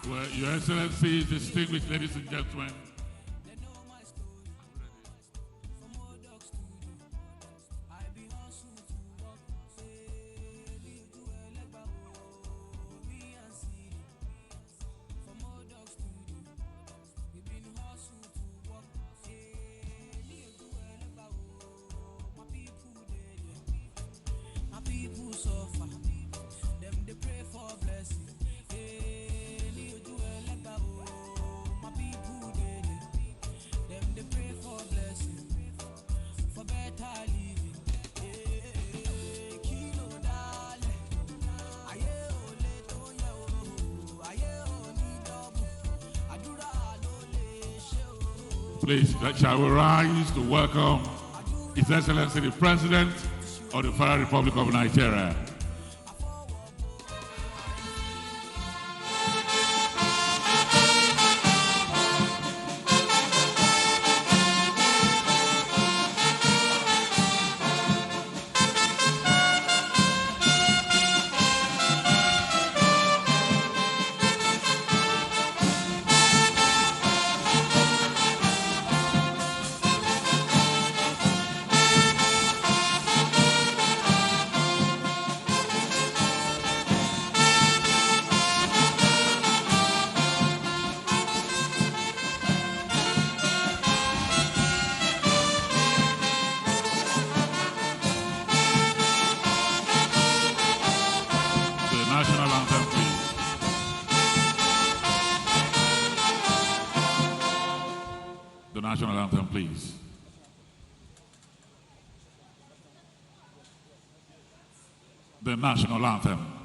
Well, Your Excellency, distinguished ladies and gentlemen, please, shall we rise to welcome His Excellency the President of the Federal Republic of Nigeria. National anthem, please. The national anthem.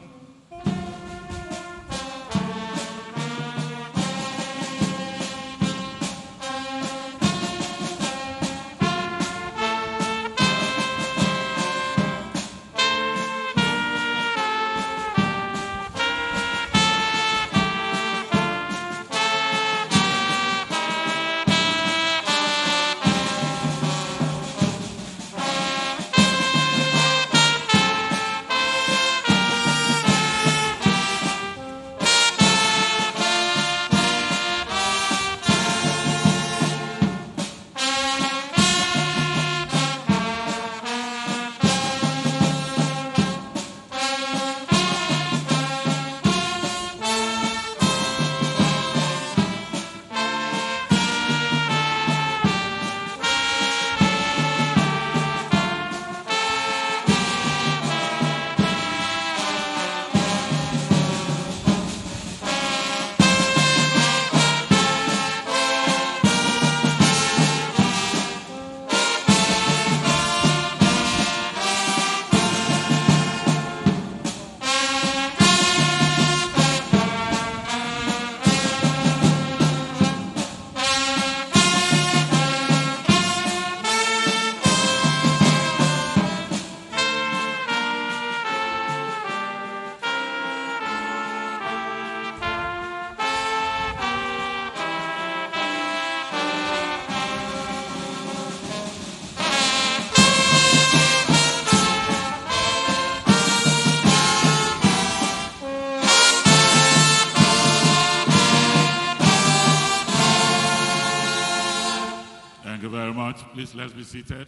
Thank you very much. Please, let's be seated.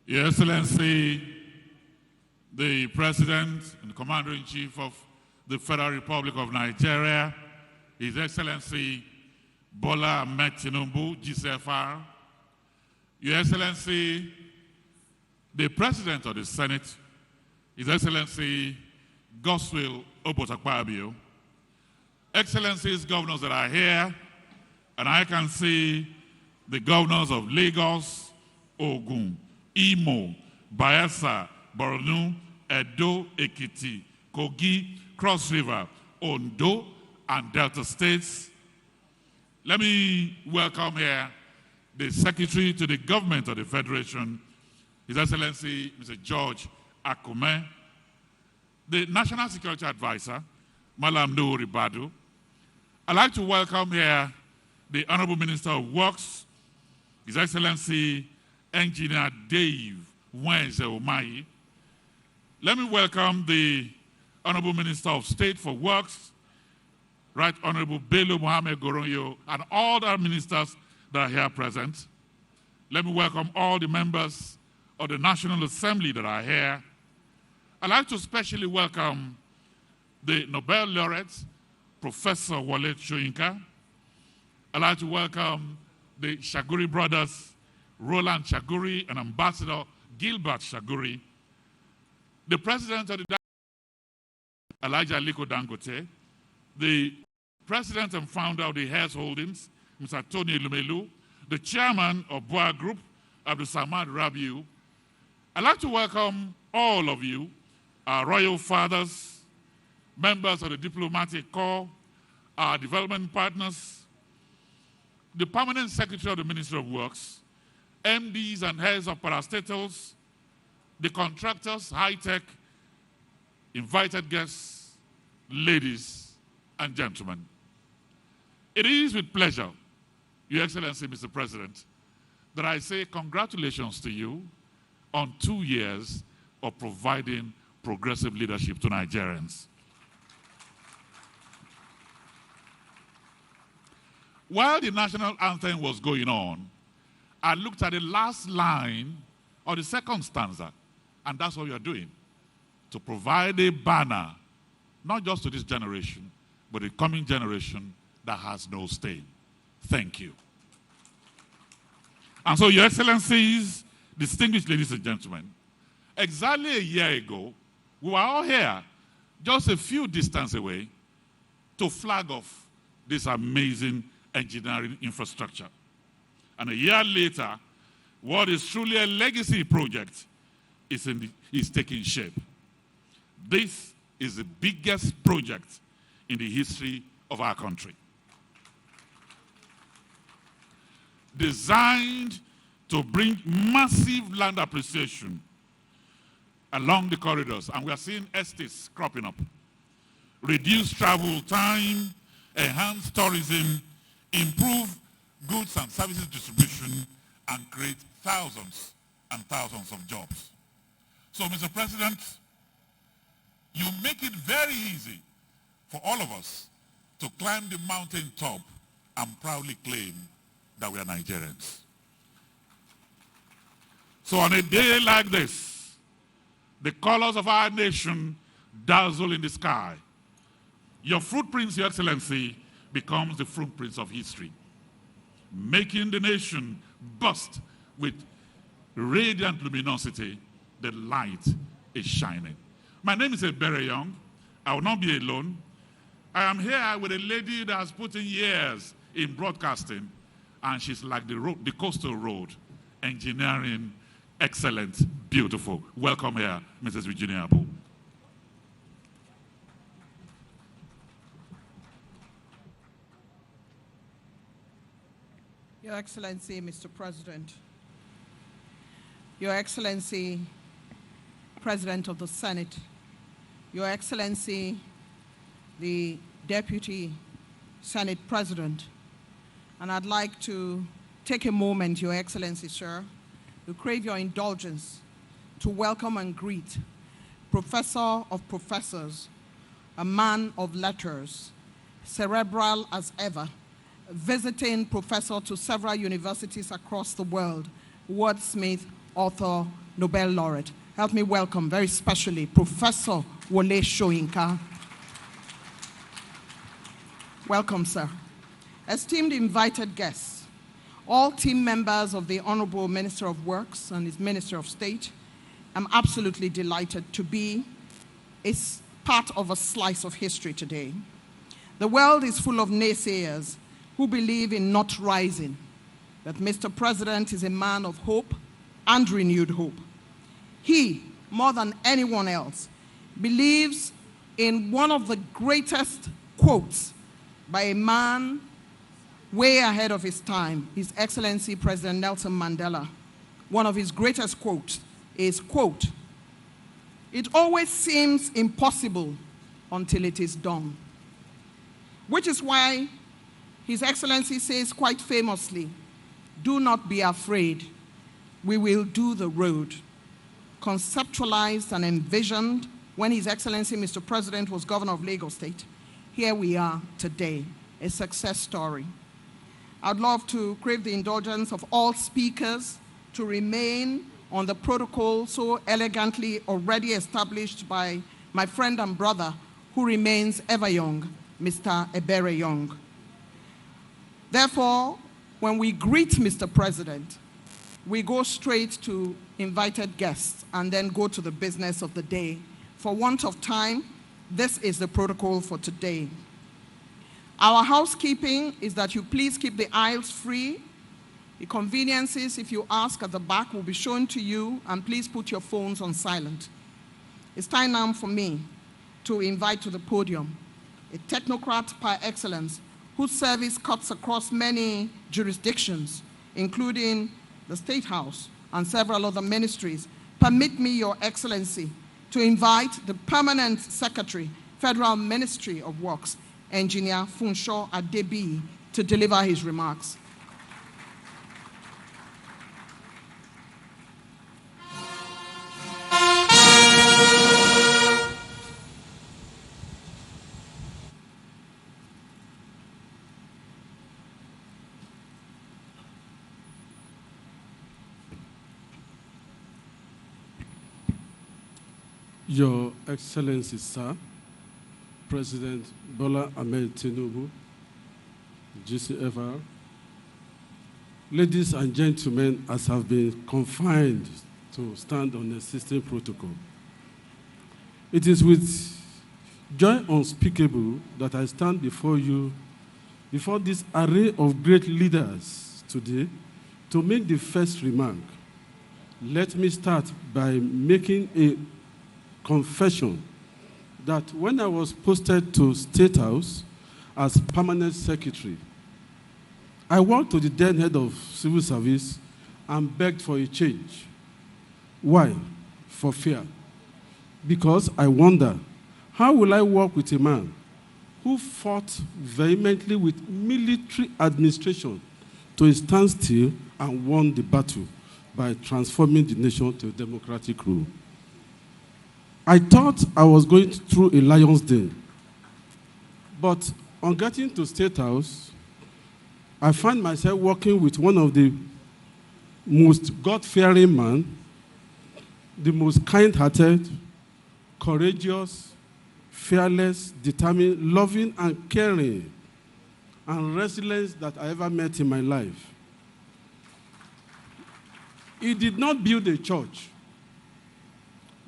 Your Excellency, the President and Commander-in-Chief of the Federal Republic of Nigeria, His Excellency Bola Ahmed Tinubu, GCFR, Your Excellency, the President of the Senate, His Excellency Godswill Obotakpabio, Excellencies, governors that are here, and I can see the governors of Lagos, Ogun, Imo, Bayelsa, Borno, Edo, Ekiti, Kogi, Cross River, Ondo, and Delta States. Let me welcome here the Secretary to the Government of the Federation, His Excellency Mr. George Akume, the National Security Advisor, Malam Nuhu Ribadu. I'd like to welcome here the Honorable Minister of Works, His Excellency Engineer Dave Wenze Umahi, Let me welcome the Honorable Minister of State for Works, Right Honorable Bello Mohammed Goronyo, and all the ministers that are here present. Let me welcome all the members of the National Assembly that are here. I'd like to especially welcome the Nobel laureate, Professor Wole Soyinka. I'd like to welcome the Shaguri brothers, Roland Shaguri and Ambassador Gilbert Shaguri, the President of the Elijah Aliko Dangote, the President and founder of the Hairs Holdings, Mr. Tony Lumelu, the Chairman of Boa Group, Abdul Samad Rabiu. I'd like to welcome all of you, our royal fathers, members of the diplomatic corps, our development partners, the Permanent Secretary of the Ministry of Works, MDs and heads of parastatals, the contractors, high-tech, invited guests, ladies and gentlemen. It is with pleasure, Your Excellency, Mr. President, that I say congratulations to you on 2 years of providing progressive leadership to Nigerians. While the national anthem was going on, I looked at the last line of the second stanza, and that's what we are doing, to provide a banner, not just to this generation, but the coming generation that has no stain. Thank you. And so, Your Excellencies, distinguished ladies and gentlemen, exactly a year ago, we were all here, just a few distance away, to flag off this amazing engineering infrastructure. And a year later, what is truly a legacy project is taking shape. This is the biggest project in the history of our country. Designed to bring massive land appreciation along the corridors, and we are seeing estates cropping up, reduce travel time, enhance tourism, improve goods and services distribution, and create thousands and thousands of jobs. So, Mr. President, you make it very easy for all of us to climb the mountain top and proudly claim that we are Nigerians. So on a day like this, the colors of our nation dazzle in the sky. Your footprints, Your Excellency, becomes the footprints of history, making the nation burst with radiant luminosity. The light is shining. My name is Ebere Young. I will not be alone. I am here with a lady that has put in years in broadcasting, and she's like the coastal road, engineering, excellent, beautiful. Welcome here, Mrs. Virginia Apple. Your Excellency, Mr. President, Your Excellency, President of the Senate, Your Excellency, the Deputy Senate President, and I'd like to take a moment, Your Excellency, sir, to crave your indulgence to welcome and greet Professor of Professors, a man of letters, cerebral as ever, visiting professor to several universities across the world, wordsmith, author, Nobel laureate. Help me welcome very specially Professor Wole Soyinka. Welcome, sir. Esteemed invited guests, all team members of the Honorable Minister of Works and his Minister of State, I'm absolutely delighted to be part of a slice of history today. The world is full of naysayers who believe in not rising, but Mr. President is a man of hope and renewed hope. He, more than anyone else, believes in one of the greatest quotes by a man way ahead of his time, His Excellency President Nelson Mandela. One of his greatest quotes is, quote, "It always seems impossible until it is done." Which is why His Excellency says quite famously, "Do not be afraid, we will do the road." conceptualized and envisioned when His Excellency Mr. President was governor of Lagos State. Here we are today, a success story. I'd love to crave the indulgence of all speakers to remain on the protocol so elegantly already established by my friend and brother who remains ever young, Mr. Ebere Young. Therefore, when we greet Mr. President, we go straight to invited guests and then go to the business of the day. For want of time, this is the protocol for today. Our housekeeping is that you please keep the aisles free. The conveniences, if you ask at the back, will be shown to you, and please put your phones on silent. It's time now for me to invite to the podium a technocrat par excellence whose service cuts across many jurisdictions, including the State House and several other ministries. Permit me, Your Excellency, to invite the Permanent Secretary, Federal Ministry of Works, Engineer Funsho Adebi, to deliver his remarks. Your Excellency, Sir, President Bola Ahmed Tinubu, GCFR, ladies and gentlemen, as have been confined to stand on the existing protocol, it is with joy unspeakable that I stand before you, before this array of great leaders today, to make the first remark. Let me start by making a confession that when I was posted to State House as Permanent Secretary, I walked to the then head of Civil Service and begged for a change. Why? For fear. Because I wonder, how will I work with a man who fought vehemently with military administration to a standstill and won the battle by transforming the nation to a democratic rule? I thought I was going through a lion's den. But on getting to State House, I found myself working with one of the most God-fearing men, the most kind-hearted, courageous, fearless, determined, loving, and caring, and resilient that I ever met in my life. He did not build a church,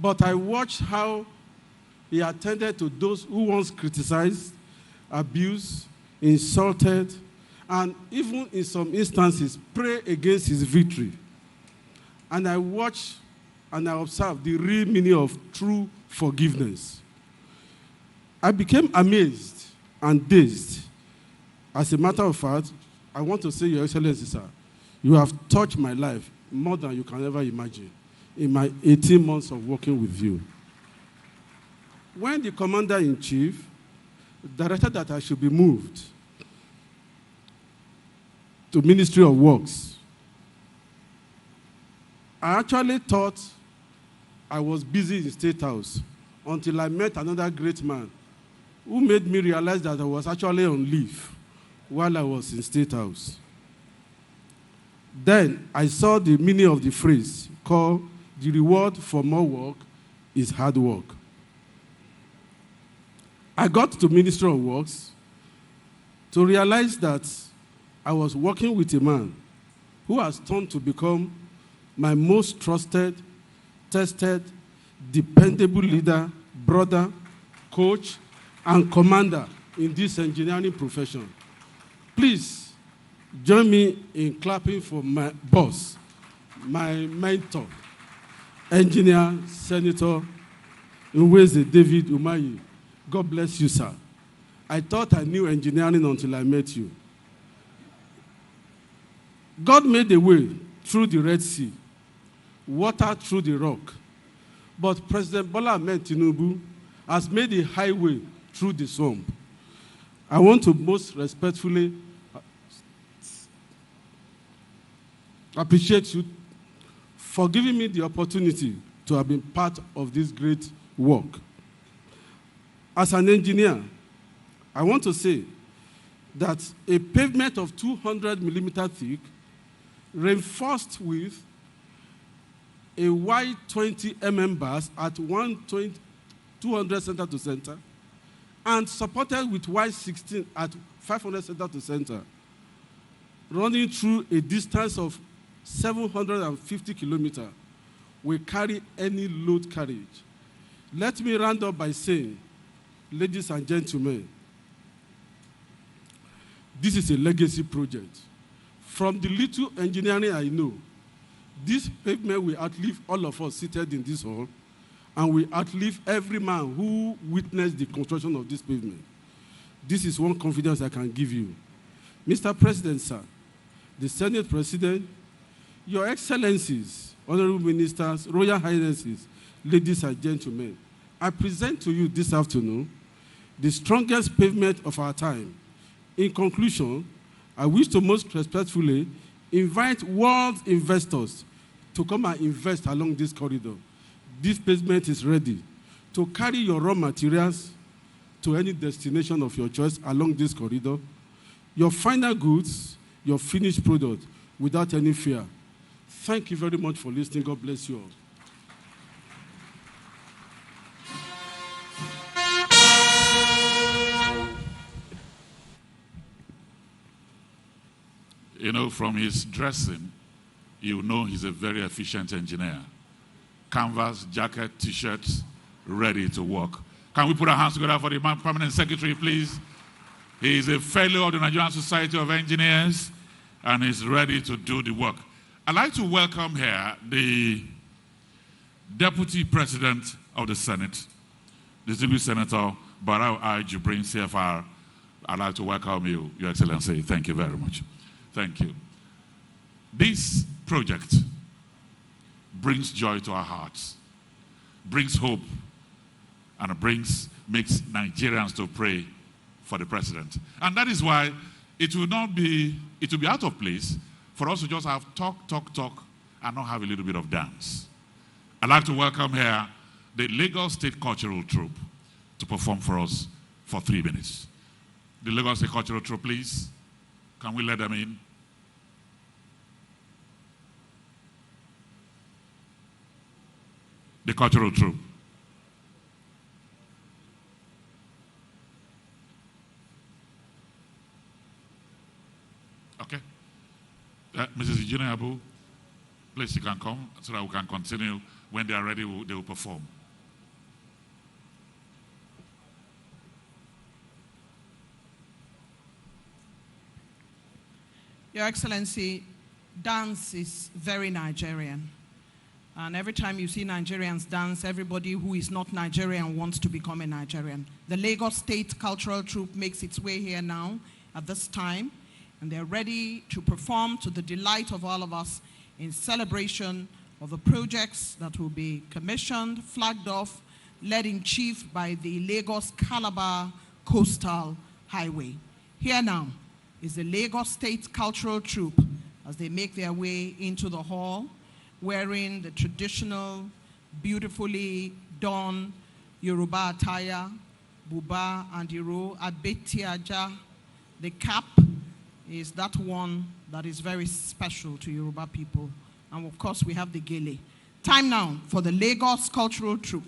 but I watched how he attended to those who once criticized, abused, insulted, and even in some instances, prayed against his victory. And I watched and I observed the real meaning of true forgiveness. I became amazed and dazed. As a matter of fact, I want to say, Your Excellency, sir, you have touched my life more than you can ever imagine in my 18 months of working with you. When the Commander-in-Chief directed that I should be moved to Ministry of Works, I actually thought I was busy in State House until I met another great man who made me realize that I was actually on leave while I was in State House. Then I saw the meaning of the phrase called, "The reward for more work is hard work." I got to Ministry of Works to realize that I was working with a man who has turned to become my most trusted, tested, dependable leader, brother, coach, and commander in this engineering profession. Please join me in clapping for my boss, my mentor, Engineer Senator Nweze David Umahi. God bless you, sir. I thought I knew engineering until I met you. God made a way through the Red Sea, water through the rock. But President Bola Ahmed Tinubu has made a highway through the swamp. I want to most respectfully appreciate you for giving me the opportunity to have been part of this great work. As an engineer, I want to say that a pavement of 200 millimeter thick, reinforced with a wide 20 bars at 200 center to center, and supported with wide 16 at 500 center to center, running through a distance of 750 kilometers, will carry any load carriage. Let me round up by saying, ladies and gentlemen, this is a legacy project. From the little engineering I know, this pavement will outlive all of us seated in this hall, and will outlive every man who witnessed the construction of this pavement. This is one confidence I can give you. Mr. President, sir, the Senate President, Your Excellencies, Honorable Ministers, Royal Highnesses, ladies and gentlemen, I present to you this afternoon the strongest pavement of our time. In conclusion, I wish to most respectfully invite world investors to come and invest along this corridor. This pavement is ready to carry your raw materials to any destination of your choice along this corridor, your final goods, your finished product, without any fear. Thank you very much for listening. God bless you all. You know, from his dressing, you know he's a very efficient engineer. Canvas, jacket, t-shirts, ready to work. Can we put our hands together for the permanent secretary, please? He is a fellow of the Nigerian Society of Engineers, and is ready to do the work. I'd like to welcome here the Deputy President of the Senate, distinguished Senator Barau I. Jibrin, CFR. I'd like to welcome you, Your Excellency. Thank you very much. Thank you. This project brings joy to our hearts, brings hope, and it makes Nigerians to pray for the president. And that is why it will be out of place for us to just have talk, and not have a little bit of dance. I'd like to welcome here the Lagos State Cultural Troupe to perform for us for 3 minutes. The Lagos State Cultural Troupe, please. Can we let them in? The Cultural Troupe. Okay. Mrs. Eugenia Abu, please, you can come so that we can continue. When they are ready, they will perform. Your Excellency, dance is very Nigerian. And every time you see Nigerians dance, everybody who is not Nigerian wants to become a Nigerian. The Lagos State Cultural Troupe makes its way here now at this time, and they're ready to perform to the delight of all of us in celebration of the projects that will be commissioned, flagged off, led in chief by the Lagos-Calabar Coastal Highway. Here now is the Lagos State Cultural Troupe as they make their way into the hall, wearing the traditional, beautifully done Yoruba attire, buba and iro, abeti aja. The cap is that one that is very special to Yoruba people. And of course, we have the gele. Time now for the Lagos Cultural Troupe.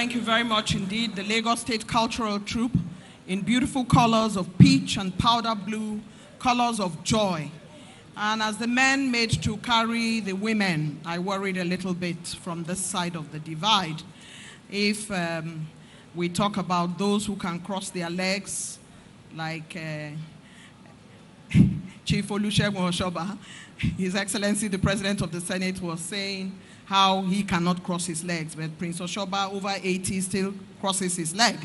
Thank you very much indeed. The Lagos State Cultural Troupe in beautiful colors of peach and powder blue, colors of joy. And as the men made to carry the women, I worried a little bit from this side of the divide. If we talk about those who can cross their legs, like Chief Olusegun Oshoba, His Excellency the President of the Senate was saying how he cannot cross his legs, but Prince Oshoba, over 80, still crosses his leg.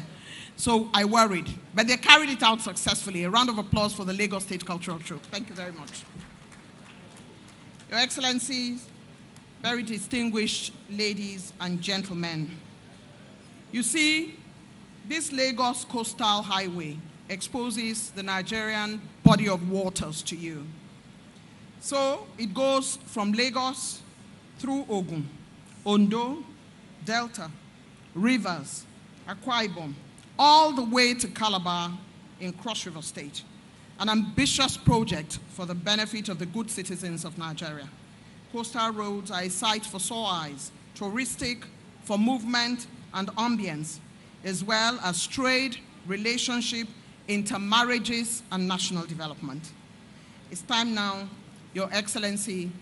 So I worried, but they carried it out successfully. A round of applause for the Lagos State Cultural Troupe. Thank you very much. Your Excellencies, very distinguished ladies and gentlemen, you see, this Lagos Coastal Highway exposes the Nigerian body of waters to you. So it goes from Lagos through Ogun, Ondo, Delta, Rivers, Akwa Ibom, all the way to Calabar in Cross River State. An ambitious project for the benefit of the good citizens of Nigeria. Coastal roads are a sight for sore eyes, touristic, for movement and ambience, as well as trade, relationship, intermarriages, and national development. It's time now, Your Excellency,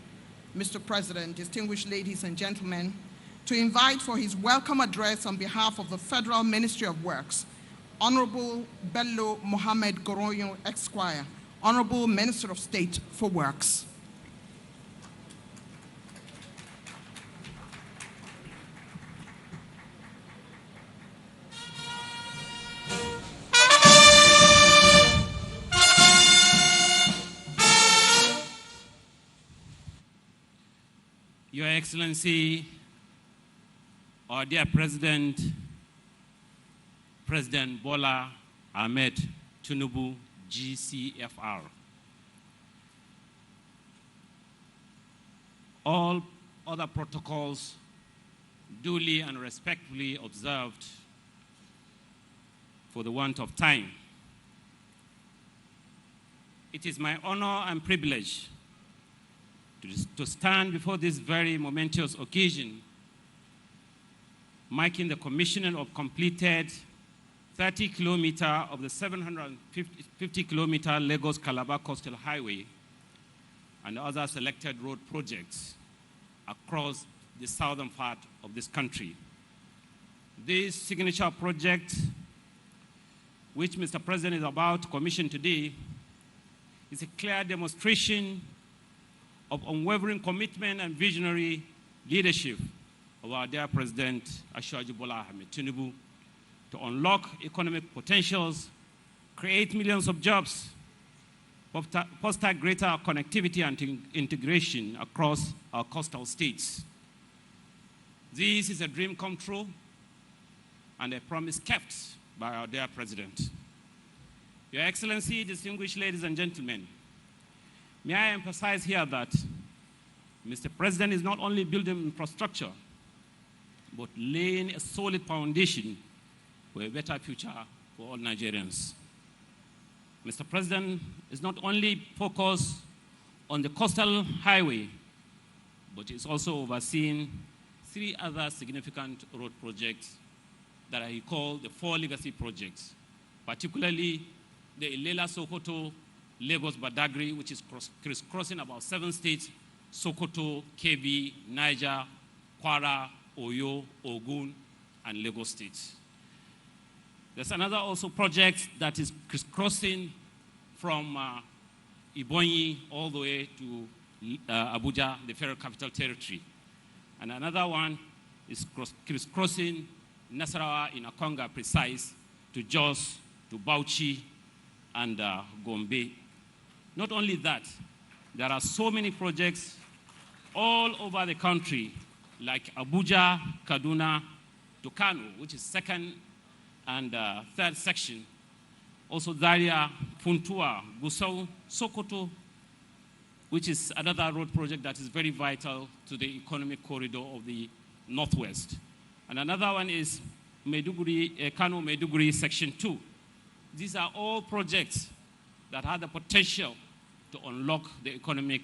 Mr. President, distinguished ladies and gentlemen, to invite for his welcome address on behalf of the Federal Ministry of Works, Honorable Bello Mohammed Goroyo, Esquire, Honorable Minister of State for Works. Your Excellency, our dear President, President Bola Ahmed Tinubu, GCFR. All other protocols duly and respectfully observed for the want of time. It is my honor and privilege to stand before this very momentous occasion, marking the commissioning of completed 30 kilometers of the 750 kilometer Lagos-Calabar Coastal Highway and other selected road projects across the southern part of this country. This signature project, which Mr. President is about to commission today, is a clear demonstration of unwavering commitment and visionary leadership of our dear President Asiwaju Bola Ahmed Tinubu to unlock economic potentials, create millions of jobs, foster greater connectivity and integration across our coastal states. This is a dream come true and a promise kept by our dear President. Your Excellency, distinguished ladies and gentlemen, may I emphasize here that Mr. President is not only building infrastructure, but laying a solid foundation for a better future for all Nigerians. Mr. President is not only focused on the coastal highway, but is also overseeing 3 other significant road projects that I call the 4 legacy projects, particularly the Ilela-Sokoto Lagos-Badagry, which is crisscrossing about 7 states: Sokoto, Kebbi, Niger, Kwara, Oyo, Ogun, and Lagos states. There's another also project that is crisscrossing from Ebonyi all the way to Abuja, the Federal Capital Territory. And another one is crisscrossing Nasarawa in Akonga precise to Jos, to Bauchi, and Gombe. Not only that, there are so many projects all over the country, like Abuja, Kaduna, to Kano, which is 2nd and 3rd section. Also Zaria, Funtua, Gusau, Sokoto, which is another road project that is very vital to the economic corridor of the Northwest. And another one is Maiduguri, Kano Maiduguri Section 2. These are all projects that have the potential to unlock the economic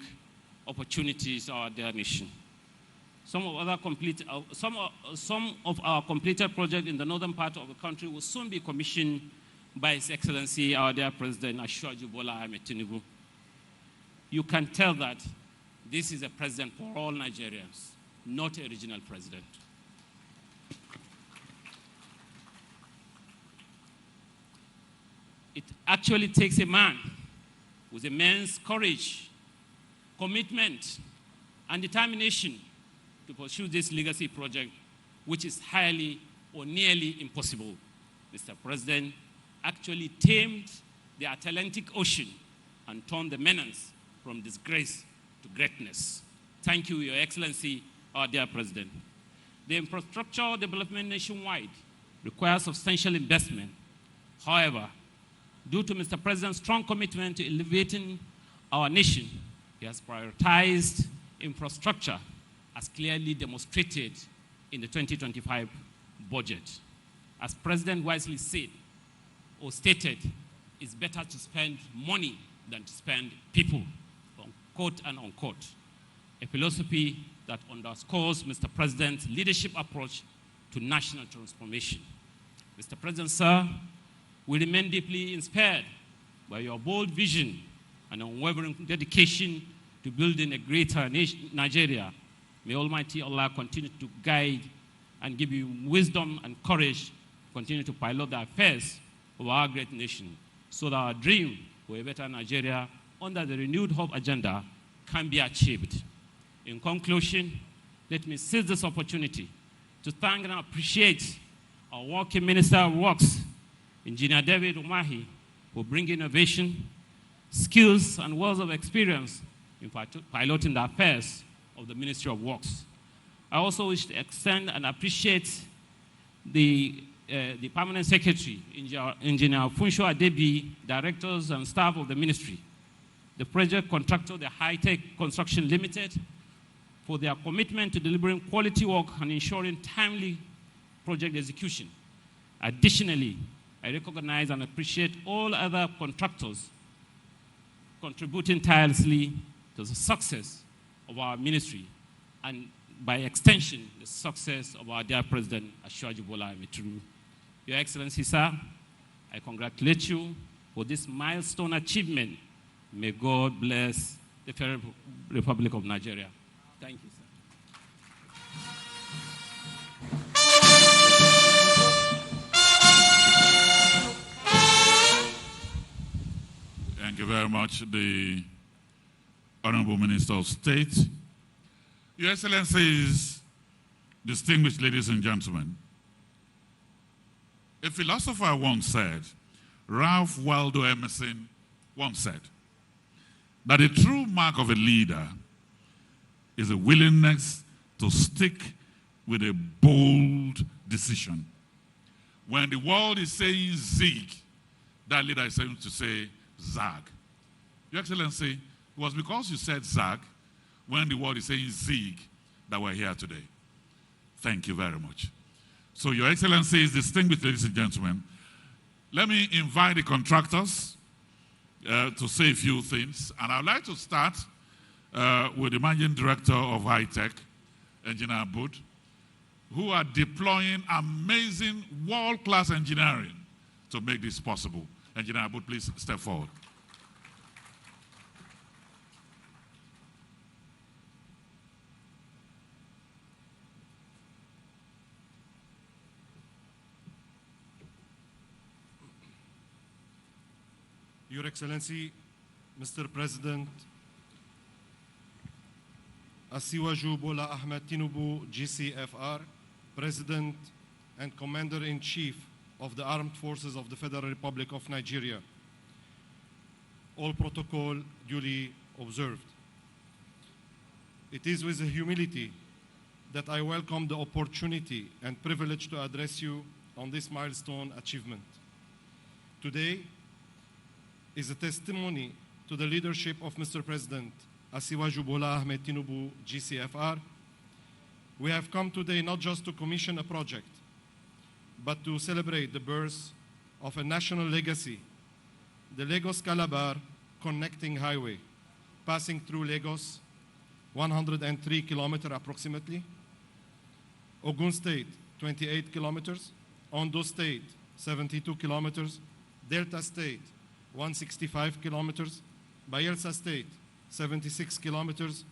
opportunities of our dear nation. Some of our completed projects in the northern part of the country will soon be commissioned by His Excellency, our dear President, Asiwaju Bola Ahmed Tinubu. You can tell that this is a president for all Nigerians, not a regional president. It actually takes a man with immense courage, commitment, and determination to pursue this legacy project, which is highly or nearly impossible. Mr. President actually tamed the Atlantic Ocean and turned the menace from disgrace to greatness. Thank you, Your Excellency, our dear President. The infrastructure development nationwide requires substantial investment. However, due to Mr. President's strong commitment to elevating our nation, he has prioritized infrastructure as clearly demonstrated in the 2025 budget. As President wisely said or stated, it's better to spend money than to spend people, quote and unquote. A philosophy that underscores Mr. President's leadership approach to national transformation. Mr. President, sir, we remain deeply inspired by your bold vision and unwavering dedication to building a greater Nigeria. May Almighty Allah continue to guide and give you wisdom and courage to continue to pilot the affairs of our great nation so that our dream for a better Nigeria under the renewed hope agenda can be achieved. In conclusion, let me seize this opportunity to thank and appreciate our working Minister of Works, Engineer David Umahi, for bringing innovation, skills, and wealth of experience in piloting the affairs of the Ministry of Works. I also wish to extend and appreciate the Permanent Secretary, Engineer Funsho Adebi, directors and staff of the ministry, the project contractor, the High Tech Construction Limited, for their commitment to delivering quality work and ensuring timely project execution. Additionally, I recognize and appreciate all other contractors contributing tirelessly to the success of our ministry and, by extension, the success of our dear President, Asiwaju Bola Ahmed Tinubu. Your Excellency, sir, I congratulate you for this milestone achievement. May God bless the Federal Republic of Nigeria. Thank you, sir. Thank you very much, the Honorable Minister of State. Your Excellencies, distinguished ladies and gentlemen, a philosopher once said, Ralph Waldo Emerson once said, that the true mark of a leader is a willingness to stick with a bold decision. When the world is saying zig, that leader is saying to say zag. Your Excellency, it was because you said zag when the world is saying zig that we're here today. Thank you very much. So, Your Excellencies, distinguished ladies and gentlemen, let me invite the contractors to say a few things. And I'd like to start with the Managing Director of High Tech, Engineer Abud, who are deploying amazing world-class engineering to make this possible. Engineer Abud, please step forward. Your Excellency, Mr. President, Asiwaju Bola Ahmed Tinubu, GCFR, President and Commander-in-Chief of the Armed Forces of the Federal Republic of Nigeria. All protocol duly observed. It is with humility that I welcome the opportunity and privilege to address you on this milestone achievement. Today is a testimony to the leadership of Mr. President Asiwaju Bola Ahmed Tinubu, GCFR. We have come today not just to commission a project, but to celebrate the birth of a national legacy, the Lagos-Calabar connecting highway, passing through Lagos, 103 kilometers approximately. Ogun State, 28 kilometers. Ondo State, 72 kilometers. Delta State, 165 kilometers. Bayelsa State, 76 kilometers.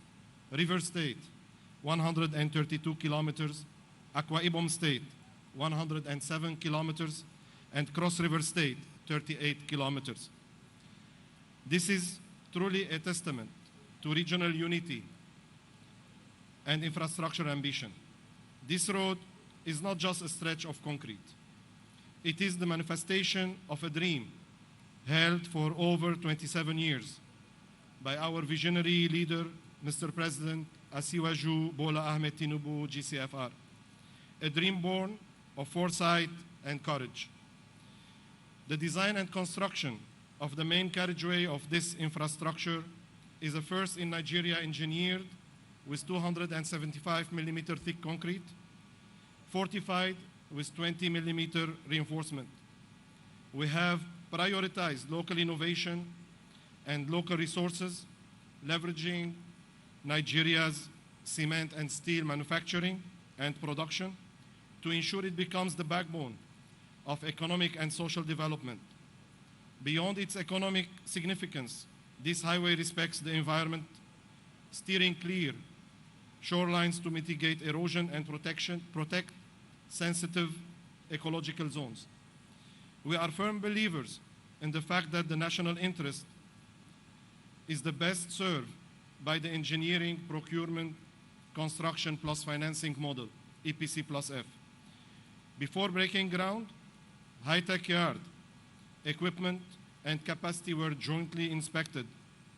River State, 132 kilometers. Akwa Ibom State, 107 kilometers. And Cross River State, 38 kilometers. This is truly a testament to regional unity and infrastructure ambition. This road is not just a stretch of concrete. It is the manifestation of a dream held for over 27 years by our visionary leader, Mr. President Asiwaju Bola Ahmed Tinubu, GCFR. A dream born of foresight and courage. The design and construction of the main carriageway of this infrastructure is a first in Nigeria, engineered with 275 millimeter thick concrete, fortified with 20 millimeter reinforcement. We have prioritized local innovation and local resources, leveraging Nigeria's cement and steel manufacturing and production to ensure it becomes the backbone of economic and social development. Beyond its economic significance, this highway respects the environment, steering clear shorelines to mitigate erosion and protect sensitive ecological zones. We are firm believers in the fact that the national interest is the best served by the engineering, procurement, construction plus financing model, EPC plus F. Before breaking ground, high-tech yard, equipment, and capacity were jointly inspected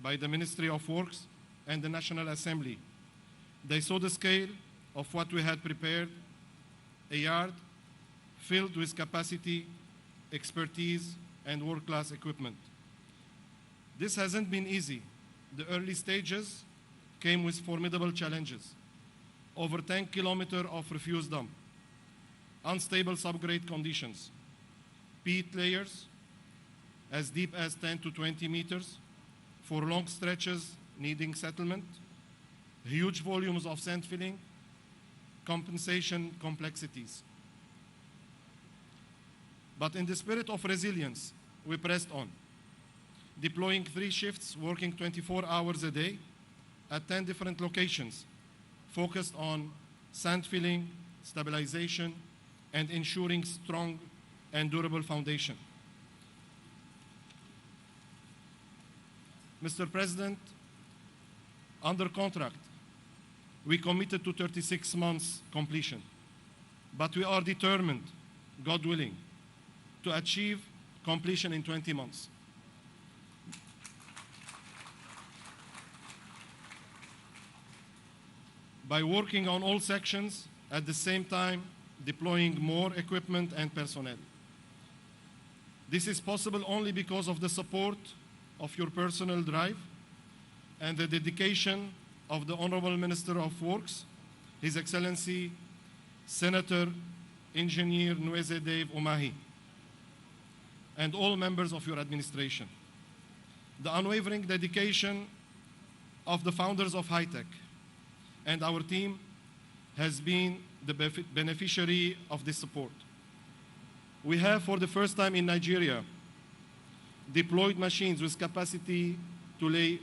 by the Ministry of Works and the National Assembly. They saw the scale of what we had prepared, a yard filled with capacity, expertise, and world-class equipment. This hasn't been easy. The early stages came with formidable challenges. Over 10 kilometers of refuse dump, unstable subgrade conditions, peat layers as deep as 10 to 20 meters for long stretches needing settlement, huge volumes of sand filling, compensation complexities. But in the spirit of resilience, we pressed on, deploying 3 shifts, working 24 hours a day at 10 different locations, focused on sand filling, stabilization, and ensuring strong and durable foundation. Mr. President, under contract, we committed to 36 months completion, but we are determined, God willing, to achieve completion in 20 months. By working on all sections at the same time, deploying more equipment and personnel. This is possible only because of the support of your personal drive and the dedication of the Honorable Minister of Works, His Excellency Senator Engineer Nweze Dave Umahi, and all members of your administration. The unwavering dedication of the founders of high-tech and our team has been the beneficiary of this support. We have, for the first time in Nigeria, deployed machines with capacity to lay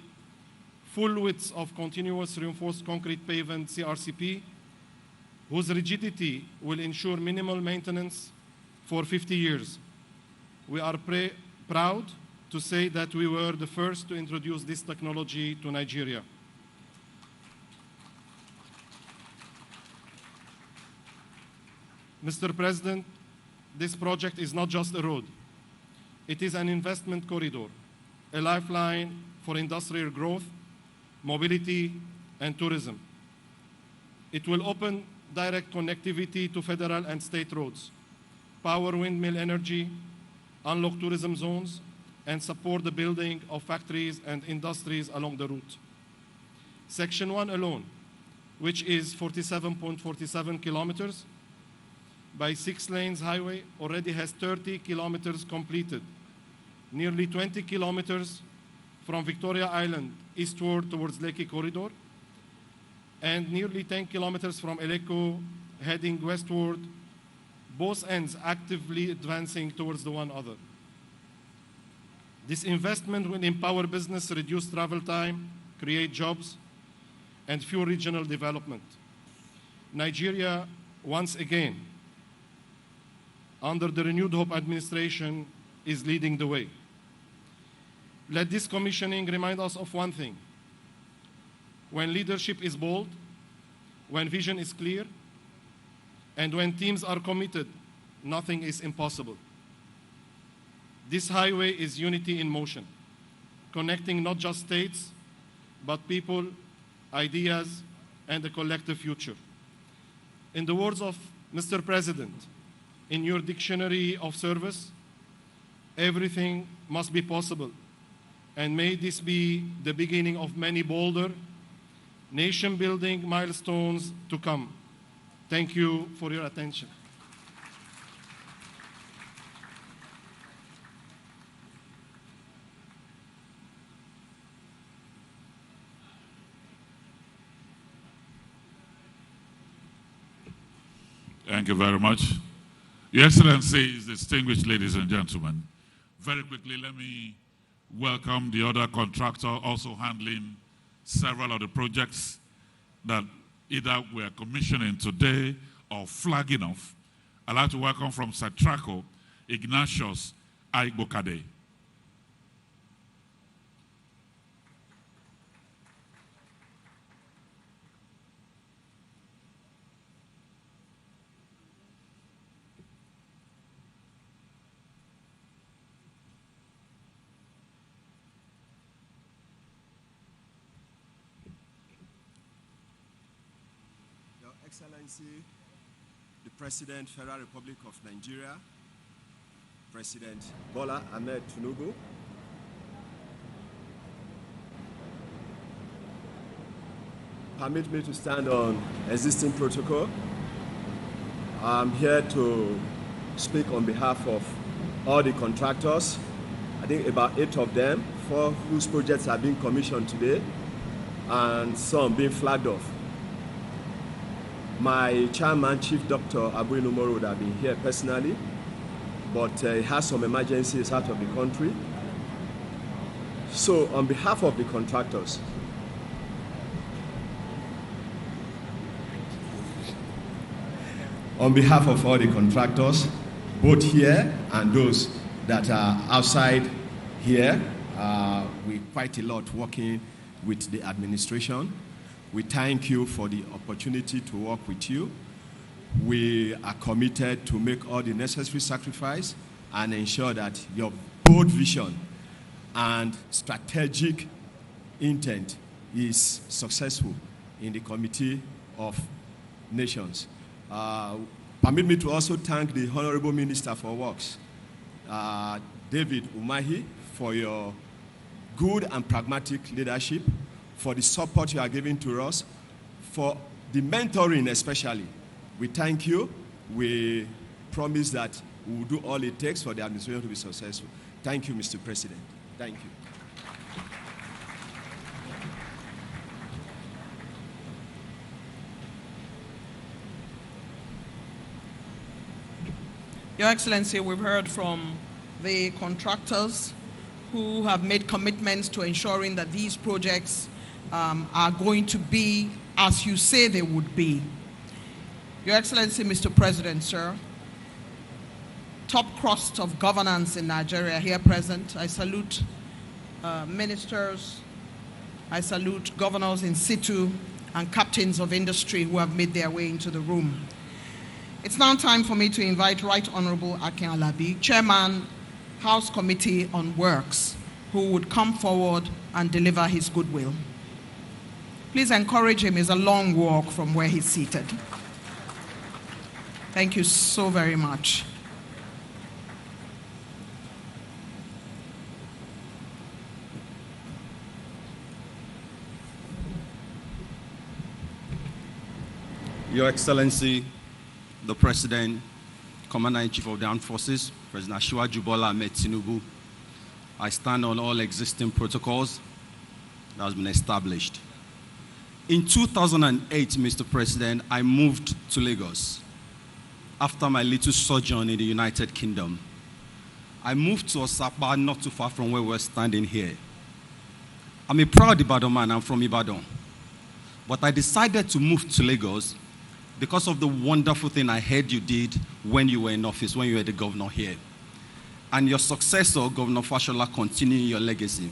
full widths of continuous reinforced concrete pavement CRCP, whose rigidity will ensure minimal maintenance for 50 years. We are proud to say that we were the first to introduce this technology to Nigeria. Mr. President, this project is not just a road. It is an investment corridor, a lifeline for industrial growth, mobility, and tourism. It will open direct connectivity to federal and state roads, power windmill energy, unlock tourism zones, and support the building of factories and industries along the route. Section 1 alone, which is 47.47 kilometers by 6 lanes highway, already has 30 kilometers completed, nearly 20 kilometers from Victoria Island eastward towards Lekki Corridor, and nearly 10 kilometers from Eleko, heading westward, both ends actively advancing towards the one other. This investment will empower business, reduce travel time, create jobs, and fuel regional development. Nigeria, once again, under the renewed Hope administration, is leading the way. Let this commissioning remind us of one thing. When leadership is bold, when vision is clear, and when teams are committed, nothing is impossible. This highway is unity in motion, connecting not just states, but people, ideas, and a collective future. In the words of Mr. President, in your dictionary of service, everything must be possible. And may this be the beginning of many bolder, nation-building milestones to come. Thank you for your attention. Thank you very much. Your Excellencies, distinguished ladies and gentlemen, very quickly let me welcome the other contractor also handling several of the projects that either we are commissioning today or flagging off. I'd like to welcome from Satraco, Ignatius Aigbokade. Excellency, the President, Federal Republic of Nigeria, President Bola Ahmed Tinubu, permit me to stand on existing protocol. I'm here to speak on behalf of all the contractors, I think about 8 of them, 4 whose projects are being commissioned today, and some being flagged off. My chairman, Chief Dr. Abu Numoro, would have been here personally, but he has some emergencies out of the country. So on behalf of the contractors, on behalf of all the contractors, both here and those that are outside here, we quite a lot working with the administration. We thank you for the opportunity to work with you. We are committed to make all the necessary sacrifice and ensure that your bold vision and strategic intent is successful in the Committee of Nations. Permit me to also thank the Honorable Minister for Works, David Umahi, for your good and pragmatic leadership, for the support you are giving to us, for the mentoring especially. We thank you. We promise that we will do all it takes for the administration to be successful. Thank you, Mr. President. Thank you. Your Excellency, we've heard from the contractors who have made commitments to ensuring that these projects are going to be as you say they would be. Your Excellency, Mr. President, sir, top crust of governance in Nigeria here present. I salute ministers, I salute governors in situ and captains of industry who have made their way into the room. It's now time for me to invite Right Honorable Akin Alabi, Chairman, House Committee on Works, who would come forward and deliver his goodwill. Please encourage him. It's a long walk from where he's seated. Thank you so very much. Your Excellency, the President, Commander-in-Chief of the Armed Forces, President Asiwaju Bola Ahmed Tinubu, I stand on all existing protocols that has been established. In 2008, Mr. President, I moved to Lagos after my little sojourn in the United Kingdom. I moved to Osapa, not too far from where we're standing here. I'm a proud Ibadan man, I'm from Ibadan. But I decided to move to Lagos because of the wonderful thing I heard you did when you were in office, when you were the governor here. And your successor, Governor Fashola, continuing your legacy.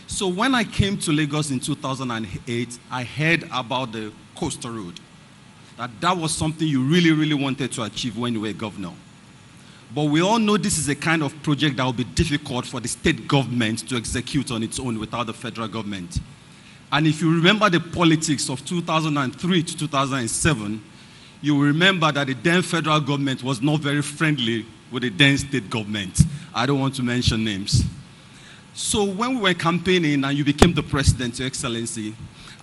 So when I came to Lagos in 2008, I heard about the coastal road. That was something you really, really wanted to achieve when you were governor. But we all know this is a kind of project that will be difficult for the state government to execute on its own without the federal government. And if you remember the politics of 2003 to 2007, you will remember that the then federal government was not very friendly with the then state government. I don't want to mention names. So when we were campaigning and you became the president, Your Excellency,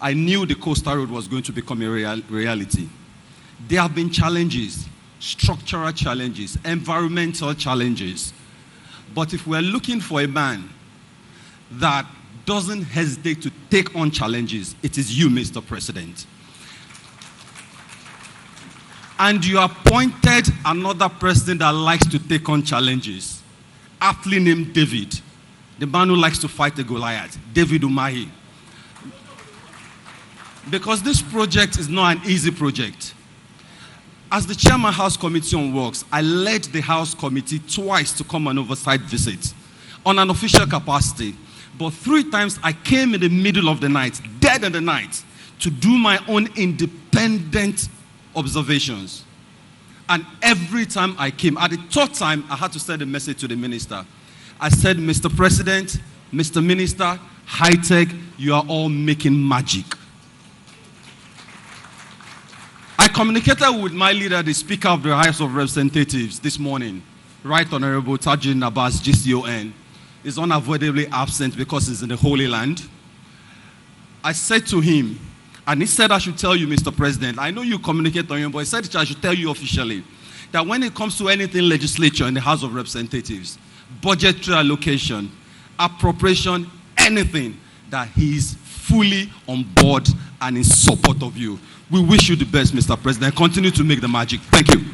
I knew the coastal road was going to become a reality. There have been challenges, structural challenges, environmental challenges. But if we're looking for a man that doesn't hesitate to take on challenges, it is you, Mr. President. And you appointed another president that likes to take on challenges, aptly named David, the man who likes to fight the Goliath, David Umahi. Because this project is not an easy project. As the chairman House Committee on Works, I led the House Committee twice to come on oversight visit on an official capacity. But 3 times I came in the middle of the night, dead in the night, to do my own independent observations. And every time I came, at the 3rd time, I had to send a message to the minister. I said, Mr. President, Mr. Minister, high-tech, you are all making magic. I communicated with my leader, the Speaker of the House of Representatives, this morning. Right Honorable Tajin Abbas, GCON, is unavoidably absent because he's in the Holy Land. I said to him, and he said I should tell you, Mr. President, I know you communicate on him, but he said I should tell you officially that when it comes to anything legislature in the House of Representatives, budgetary allocation, appropriation, anything, that he is fully on board and in support of you. We wish you the best, Mr. President. Continue to make the magic. Thank you.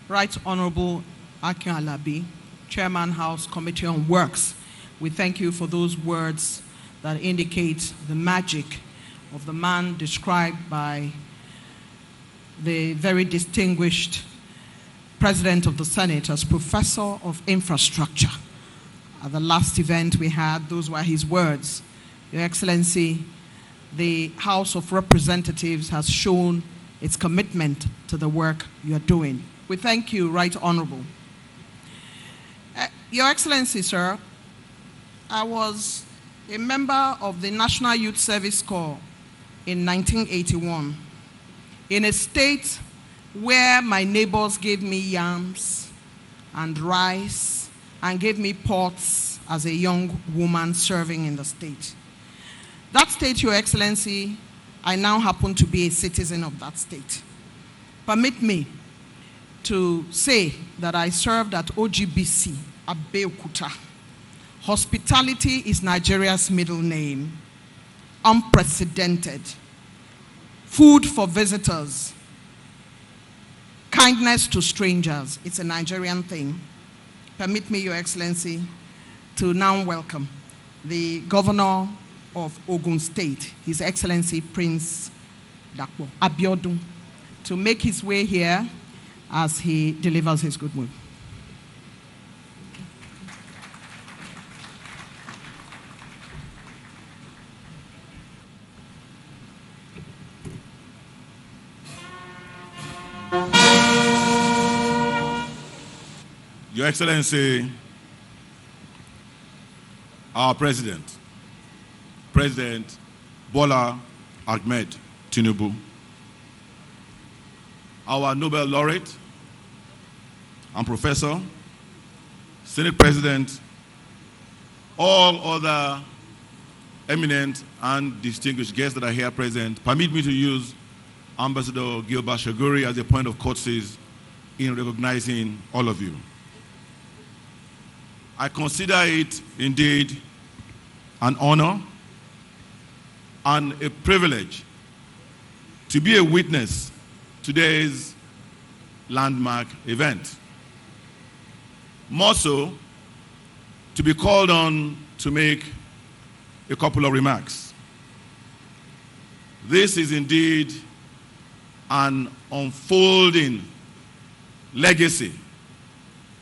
Right Honorable Akin Alabi, Chairman House Committee on Works, we thank you for those words that indicate the magic of the man described by the very distinguished President of the Senate as Professor of Infrastructure. At the last event we had, those were his words. Your Excellency, the House of Representatives has shown its commitment to the work you are doing. We thank you, Right Honorable. Your Excellency, sir, I was a member of the National Youth Service Corps in 1981 in a state where my neighbors gave me yams and rice and gave me pots as a young woman serving in the state. That state, Your Excellency, I now happen to be a citizen of that state. Permit me to say that I served at OGBC, Abeokuta. Hospitality is Nigeria's middle name. Unprecedented. Food for visitors. Kindness to strangers. It's a Nigerian thing. Permit me, Your Excellency, to now welcome the Governor of Ogun State, His Excellency Prince Dakpo Abiodun, to make his way here as he delivers his good word. Your Excellency, our President, President Bola Ahmed Tinubu, our Nobel laureate and professor, Senate President, all other eminent and distinguished guests that are here present, permit me to use Ambassador Gilbert Shaguri as a point of courtesy in recognizing all of you. I consider it indeed an honor and a privilege to be a witness to today's landmark event. More so, to be called on to make a couple of remarks. This is indeed an unfolding legacy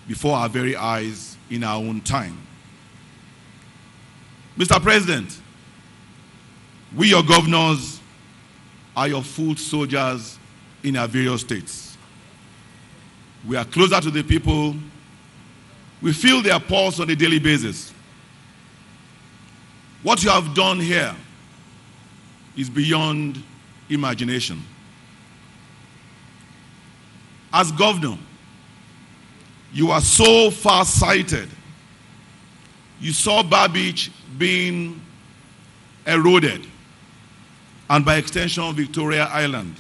before our very eyes in our own time. Mr. President, we, your governors, are your foot soldiers in our various states. We are closer to the people. We feel their pulse on a daily basis. What you have done here is beyond imagination. As governor, you are so far-sighted. You saw Bar Beach being eroded, and by extension, Victoria Island.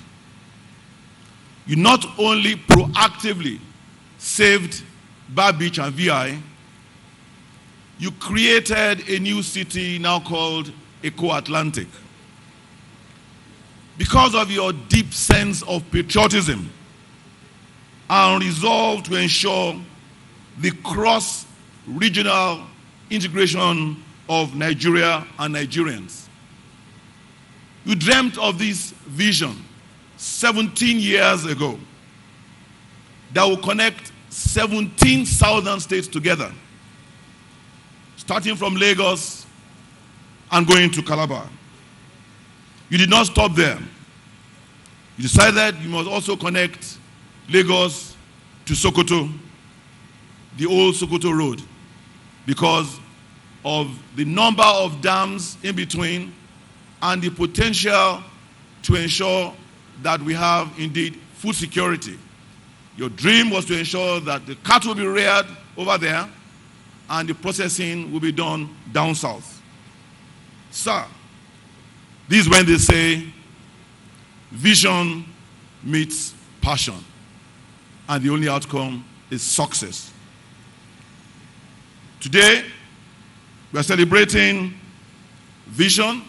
You not only proactively saved Bar Beach and VI, you created a new city now called Eco-Atlantic. Because of your deep sense of patriotism and resolve to ensure the cross-regional integration of Nigeria and Nigerians, you dreamt of this vision 17 years ago that will connect 17 southern states together, starting from Lagos and going to Calabar. You did not stop there. You decided you must also connect Lagos to Sokoto, the old Sokoto Road, because of the number of dams in between and the potential to ensure that we have indeed food security. Your dream was to ensure that the cattle will be reared over there and the processing will be done down south. Sir, this is when they say vision meets passion, and the only outcome is success. Today, we are celebrating vision,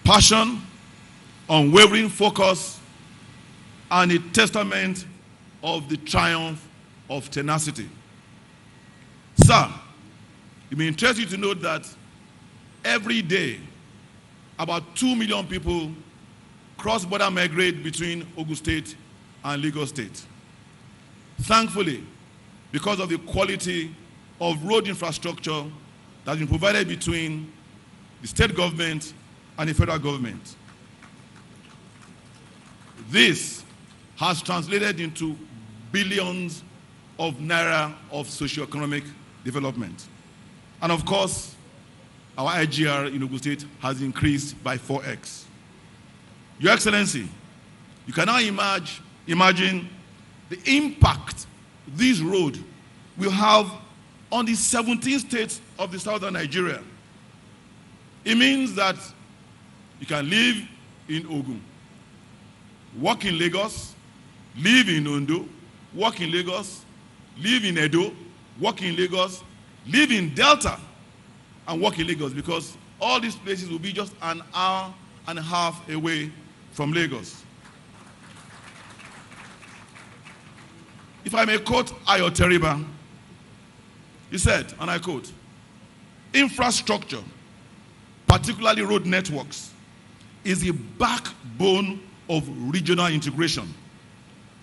passion, unwavering focus, and a testament of the triumph of tenacity. Sir, it may interest you to note that every day, about 2 million people cross-border migrate between Ogun State and Lagos State. Thankfully, because of the quality of road infrastructure that has been provided between the state government and the federal government. This has translated into billions of naira of socio-economic development. And of course, our IGR in Ogun State has increased by 4x. Your Excellency, you can now imagine the impact this road will have on the 17 states of the southern Nigeria. It means that you can live in Ogun, work in Lagos, live in Ondo, work in Lagos, live in Edo, work in Lagos, live in Delta, and work in Lagos, because all these places will be just an hour and a half away from Lagos. If I may quote Ayo Teriba, he said, and I quote, "Infrastructure, particularly road networks, is the backbone of regional integration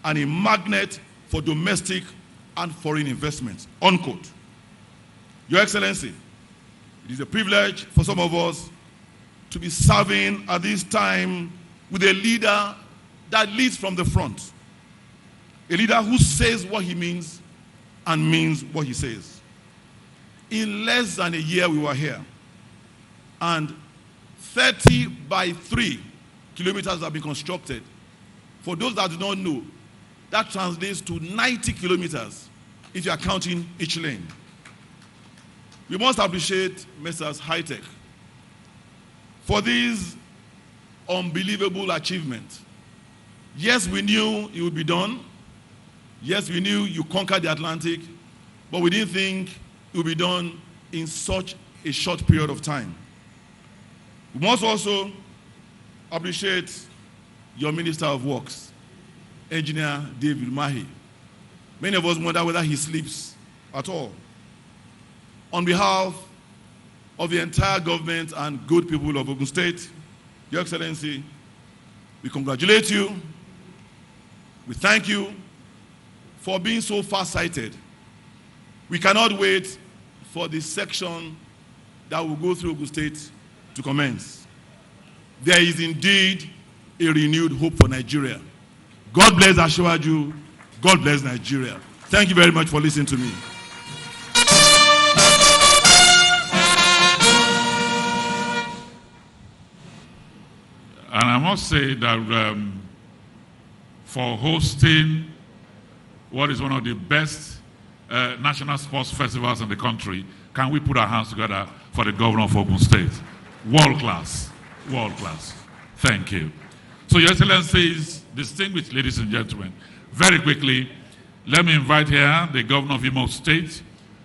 and a magnet for domestic and foreign investments," unquote. Your Excellency, it is a privilege for some of us to be serving at this time with a leader that leads from the front. A leader who says what he means and means what he says. In less than a year we were here, and 30 by 3 kilometers have been constructed. For those that do not know, that translates to 90 kilometers if you are counting each lane. We must appreciate Messrs. High-Tech for this unbelievable achievement. Yes, we knew it would be done. Yes, we knew you conquered the Atlantic, but we didn't think it would be done in such a short period of time. We must also appreciate your Minister of Works, Engineer David Mahi. Many of us wonder whether he sleeps at all. On behalf of the entire government and good people of Ogun State, Your Excellency, we congratulate you. We thank you for being so far-sighted. We cannot wait for the section that will go through Ogun State to commence. There is indeed a renewed hope for Nigeria. God bless Ashwaju. God bless Nigeria. Thank you very much for listening to me. And I must say that for hosting what is one of the best national sports festivals in the country, can we put our hands together for the governor of Ogun State? World class, world class. Thank you. So, Your Excellencies, distinguished ladies and gentlemen, very quickly, let me invite here the governor of Imo State,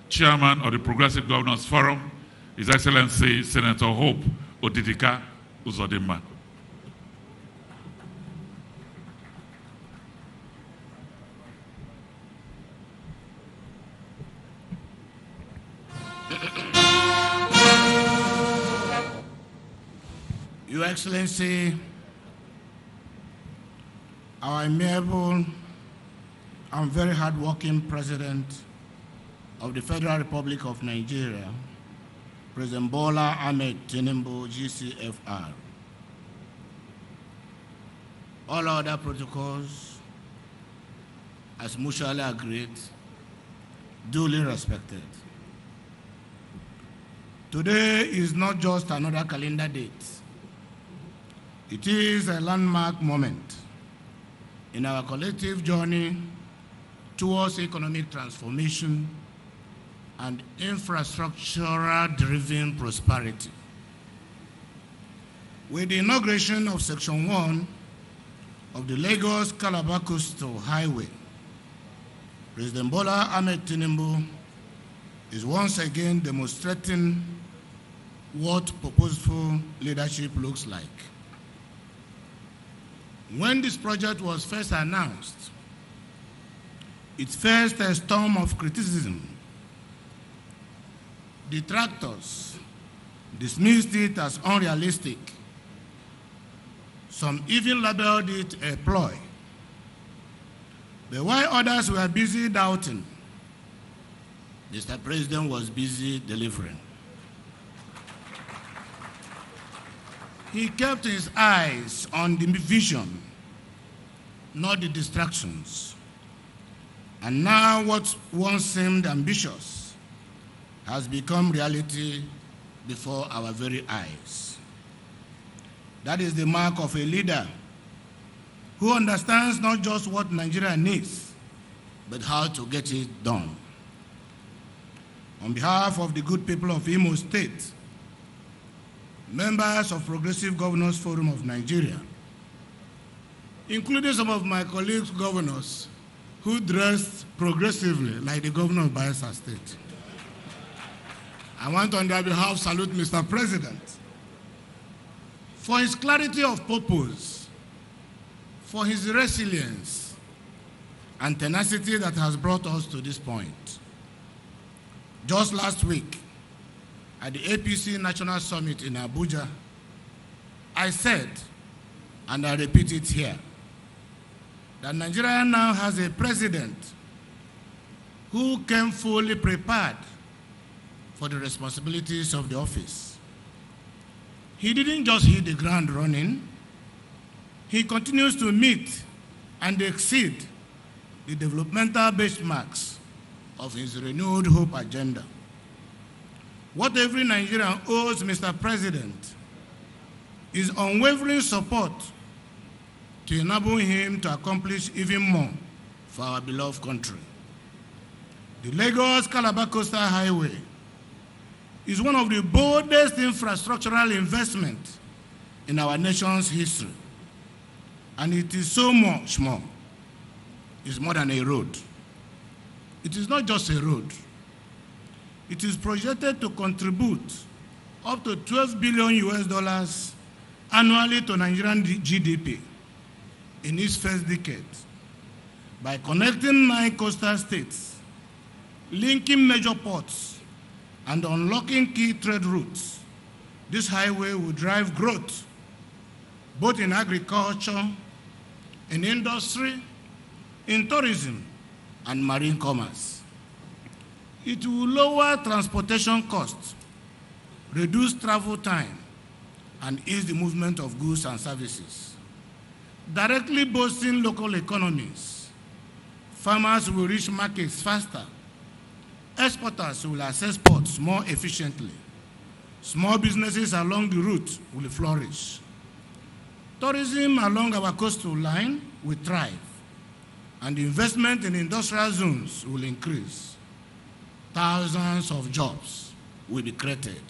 chairman of the Progressive Governors Forum, His Excellency Senator Hope Odidika Uzodimma. Your Excellency, our amiable and very hard-working President of the Federal Republic of Nigeria, President Bola Ahmed Tinubu, GCFR. All other protocols, as mutually agreed, duly respected. Today is not just another calendar date. It is a landmark moment in our collective journey towards economic transformation and infrastructure-driven prosperity. With the inauguration of Section 1 of the Lagos-Calabar Coastal Highway, President Bola Ahmed Tinubu is once again demonstrating what purposeful leadership looks like. When this project was first announced, it faced a storm of criticism. Detractors dismissed it as unrealistic. Some even labeled it a ploy. But while others were busy doubting, Mr. President was busy delivering. He kept his eyes on the vision, not the distractions. And now what once seemed ambitious has become reality before our very eyes. That is the mark of a leader who understands not just what Nigeria needs, but how to get it done. On behalf of the good people of Imo State, members of Progressive Governors Forum of Nigeria, including some of my colleagues governors who dressed progressively like the governor of Bayelsa State, I want on their behalf to salute Mr. President for his clarity of purpose, for his resilience and tenacity that has brought us to this point. Just last week, at the APC National Summit in Abuja, I said, and I repeat it here, that Nigeria now has a president who came fully prepared for the responsibilities of the office. He didn't just hit the ground running. He continues to meet and exceed the developmental benchmarks of his renewed hope agenda. What every Nigerian owes Mr. President is unwavering support to enable him to accomplish even more for our beloved country. The Lagos-Calabar Coastal Highway is one of the boldest infrastructural investments in our nation's history. And it is so much more. It's more than a road. it is not just a road. It is projected to contribute up to $12 billion annually to Nigerian GDP in its first decade by connecting 9 coastal states, linking major ports, and unlocking key trade routes. This highway will drive growth both in agriculture, in industry, in tourism, and marine commerce. It will lower transportation costs, reduce travel time, and ease the movement of goods and services, directly boosting local economies. Farmers will reach markets faster. Exporters will access ports more efficiently. Small businesses along the route will flourish. Tourism along our coastal line will thrive, and investment in industrial zones will increase. Thousands of jobs will be created.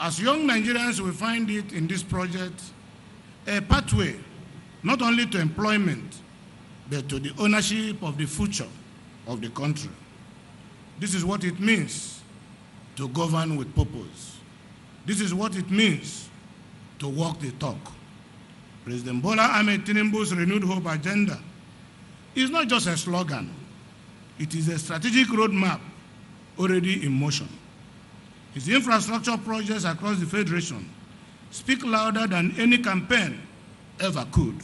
As young Nigerians will find it in this project, a pathway not only to employment, but to the ownership of the future of the country. This is what it means to govern with purpose. This is what it means to walk the talk. President Bola Ahmed Tinubu's Renewed Hope agenda is not just a slogan. It is a strategic roadmap already in motion. His infrastructure projects across the Federation speak louder than any campaign ever could.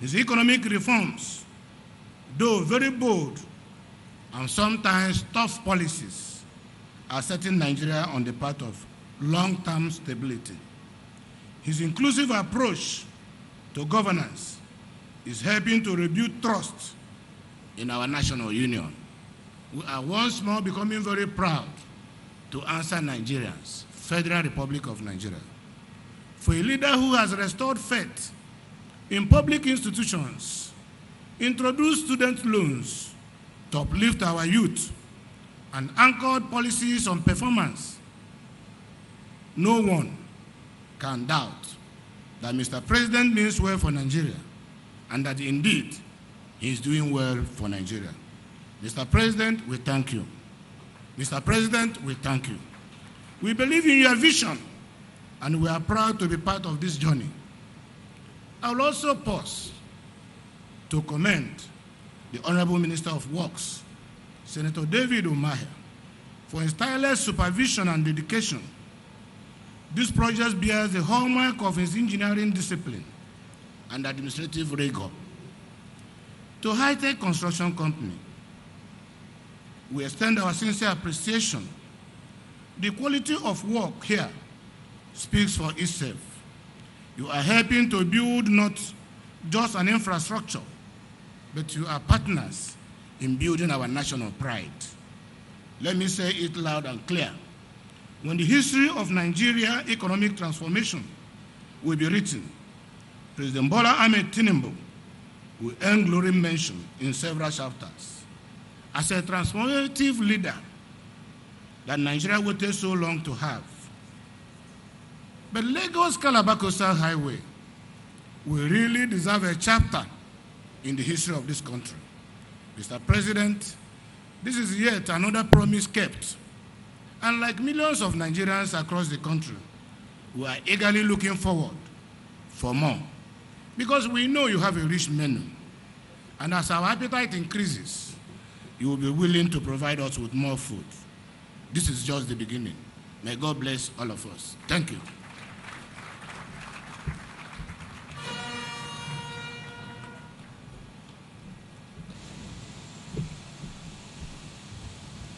His economic reforms, though very bold and sometimes tough policies, are setting Nigeria on the path of long-term stability. His inclusive approach to governance is helping to rebuild trust in our national union. We are once more becoming very proud to answer Nigerians, Federal Republic of Nigeria. For a leader who has restored faith in public institutions, introduced student loans to uplift our youth, and anchored policies on performance, no one can doubt that Mr. President means well for Nigeria and that indeed he is doing well for Nigeria. Mr. President, we thank you. Mr. President, we thank you. We believe in your vision and we are proud to be part of this journey. I will also pause to commend the Honorable Minister of Works, Senator David Umahi, for his tireless supervision and dedication. This project bears the hallmark of his engineering discipline and administrative rigor. To High-Tech Construction Company, we extend our sincere appreciation. The quality of work here speaks for itself. You are helping to build not just an infrastructure, but you are partners in building our national pride. Let me say it loud and clear. When the history of Nigeria economic transformation will be written, President Bola Ahmed Tinubu will earn glory mention in several chapters. As a transformative leader that Nigeria waited so long to have. But Lagos-Calabar Coastal Highway will really deserve a chapter in the history of this country. Mr. President, this is yet another promise kept. And like millions of Nigerians across the country, we are eagerly looking forward for more. Because we know you have a rich menu. And as our appetite increases, you will be willing to provide us with more food. This is just the beginning. May God bless all of us. Thank you.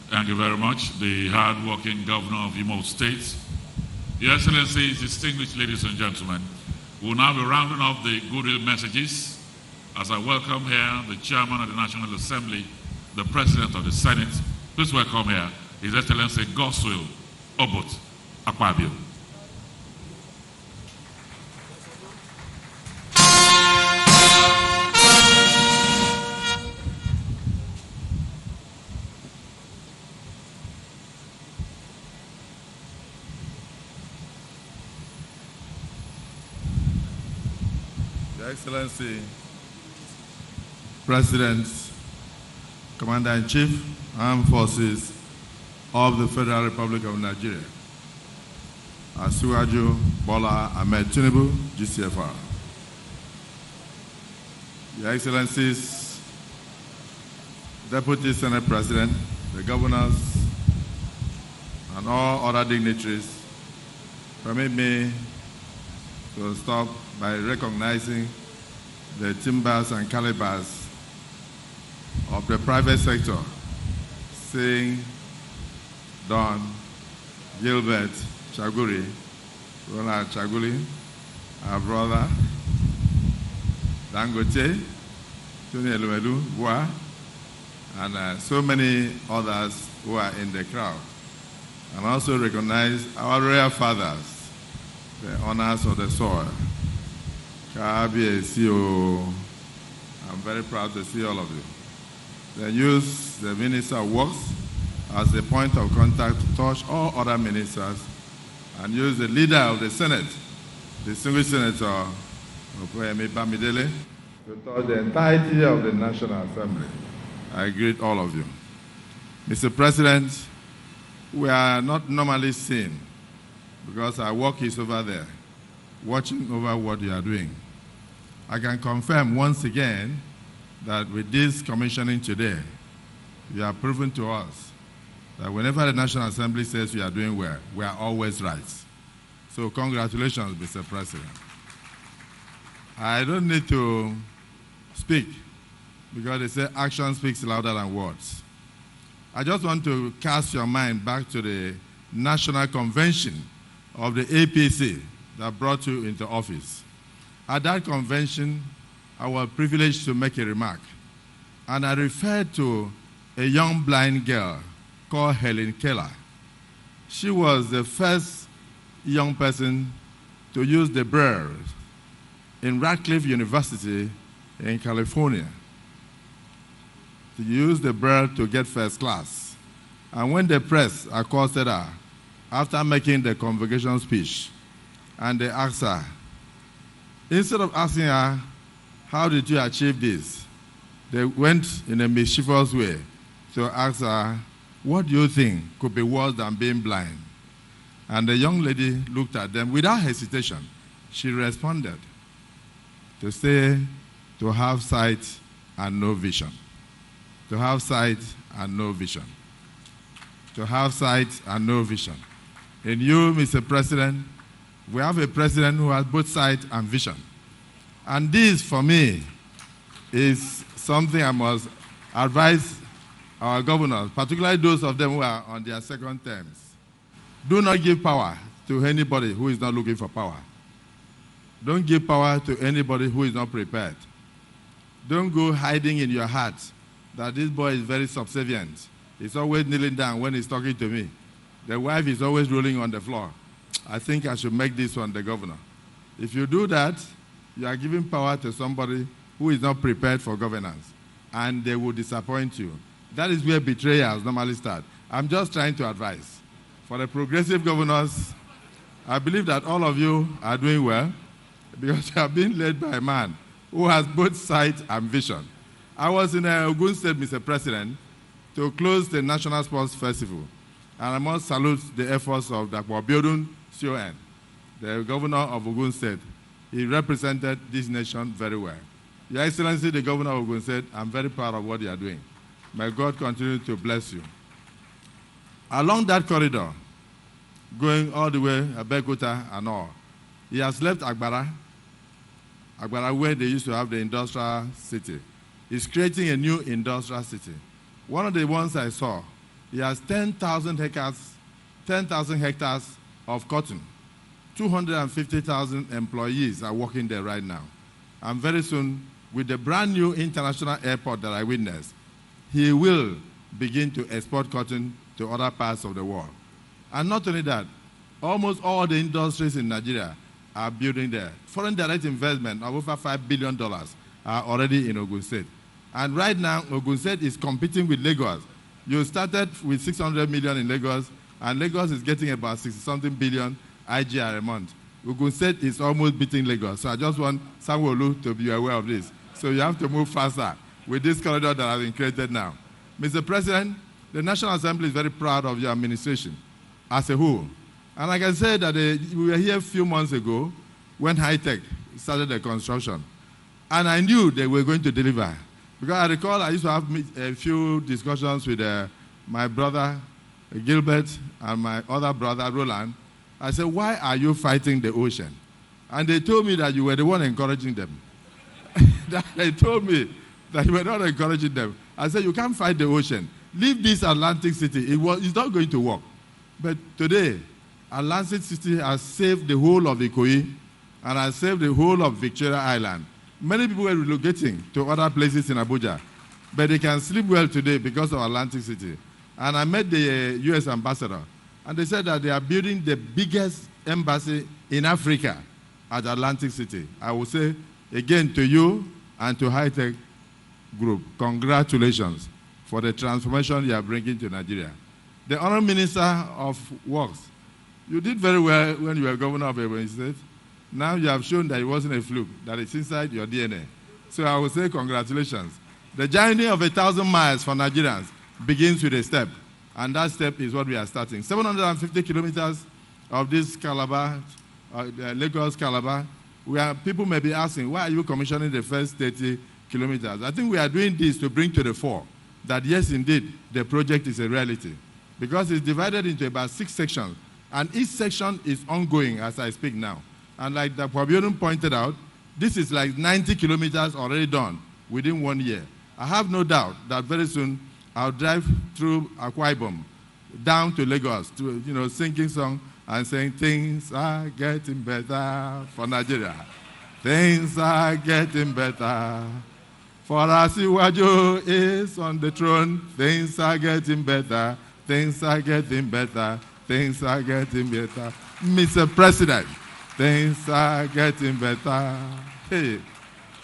Thank you very much, the hard-working governor of Imo State. Your Excellencies, distinguished ladies and gentlemen, we will now be rounding off the goodwill messages as I welcome here the Chairman of the National Assembly, the President of the Senate. Please welcome here His Excellency Godswill Obot Akpabio. Your Excellency, President Commander-in-Chief, Armed Forces of the Federal Republic of Nigeria, Asiwaju Bola Ahmed Tinubu, GCFR. Your Excellencies, Deputy Senate President, the governors, and all other dignitaries, permit me to start by recognizing the timbers and calibers of the private sector, saying Don Gilbert Chaguri, Ronald Chaguli, our brother, Dangote, Tony Elumelu, Bua, and so many others who are in the crowd. And also recognize our royal fathers, the honors of the soil. I'm very proud to see all of you. They use the Minister of Works as a point of contact to touch all other ministers, and use the leader of the Senate, distinguished Senator Okoyemi Bamidele, to touch the entirety of the National Assembly. I greet all of you. Mr. President, we are not normally seen because our work is over there, watching over what you are doing. I can confirm once again that with this commissioning today, you have proven to us that whenever the National Assembly says we are doing well, we are always right. So congratulations, Mr. President. I don't need to speak because they say action speaks louder than words. I just want to cast your mind back to the National Convention of the APC that brought you into office. At that convention, I was privileged to make a remark, and I referred to a young blind girl called Helen Keller. She was the first young person to use the Braille in Radcliffe University in California, to use the Braille to get first class. And when the press accosted her after making the convocation speech, and they asked her, instead of asking her, how did you achieve this? They went in a mischievous way to ask her, what do you think could be worse than being blind? And the young lady looked at them without hesitation. She responded to say, to have sight and no vision. To have sight and no vision. To have sight and no vision. In you, Mr. President, we have a president who has both sight and vision. And this, for me, is something I must advise our governors, particularly those of them who are on their second terms. Do not give power to anybody who is not looking for power. Don't give power to anybody who is not prepared. Don't go hiding in your heart that this boy is very subservient. He's always kneeling down when he's talking to me. The wife is always rolling on the floor. I think I should make this one the governor. If you do that, you are giving power to somebody who is not prepared for governance, and they will disappoint you. That is where betrayals normally start. I'm just trying to advise. For the progressive governors, I believe that all of you are doing well because you are being led by a man who has both sight and vision. I was in Ogun State, Mr. President, to close the National Sports Festival, and I must salute the efforts of Dr. Biodun Sion, the governor of Ogun State. He represented this nation very well. Your Excellency, the governor of Ogun State, I'm very proud of what you are doing. May God continue to bless you. Along that corridor, going all the way, Abeokuta and all, he has left Agbara where they used to have the industrial city. He's creating a new industrial city. One of the ones I saw, he has 10,000 hectares of cotton. 250,000 employees are working there right now. And very soon, with the brand new international airport that I witnessed, he will begin to export cotton to other parts of the world. And not only that, almost all the industries in Nigeria are building there. Foreign direct investment of over $5 billion are already in Ogun State. And right now, Ogun State is competing with Lagos. You started with 600 million in Lagos, and Lagos is getting about 60-something billion IGR a month. Ogun State is almost beating Lagos. So I just want Sanwo-Olu to be aware of this. So you have to move faster with this corridor that has been created now. Mr. President, the National Assembly is very proud of your administration as a whole. And I can say that we were here a few months ago when High-Tech started the construction. And I knew they were going to deliver. Because I recall I used to have a few discussions with my brother Gilbert and my other brother Roland. I said, why are you fighting the ocean? And they told me that you were the one encouraging them. They told me that you were not encouraging them. I said, you can't fight the ocean. Leave this Atlantic City. It's not going to work. But today, Atlantic City has saved the whole of Ikoyi and has saved the whole of Victoria Island. Many people are relocating to other places in Abuja, but they can sleep well today because of Atlantic City. And I met the U.S. ambassador, and they said that they are building the biggest embassy in Africa at Atlantic City. I will say again to you and to High-Tech Group, congratulations for the transformation you are bringing to Nigeria. The Honorable Minister of Works, you did very well when you were governor of Ebonyi State. Now you have shown that it wasn't a fluke, that it's inside your DNA. So I will say congratulations. The journey of 1,000 miles for Nigerians begins with a step, and that step is what we are starting. 750 kilometers of this Calabar, Lagos-Calabar, where people may be asking, why are you commissioning the first 30 kilometers? I think we are doing this to bring to the fore that, yes, indeed, the project is a reality, because it's divided into about 6 sections, and each section is ongoing as I speak now. And like the Pabiodun pointed out, this is like 90 kilometers already done within 1 year. I have no doubt that very soon I'll drive through Akwa Ibom down to Lagos to, singing song and saying, things are getting better for Nigeria. Things are getting better. For Asiwaju is on the throne. Things are getting better. Things are getting better. Things are getting better. Mr. President, things are getting better. Hey,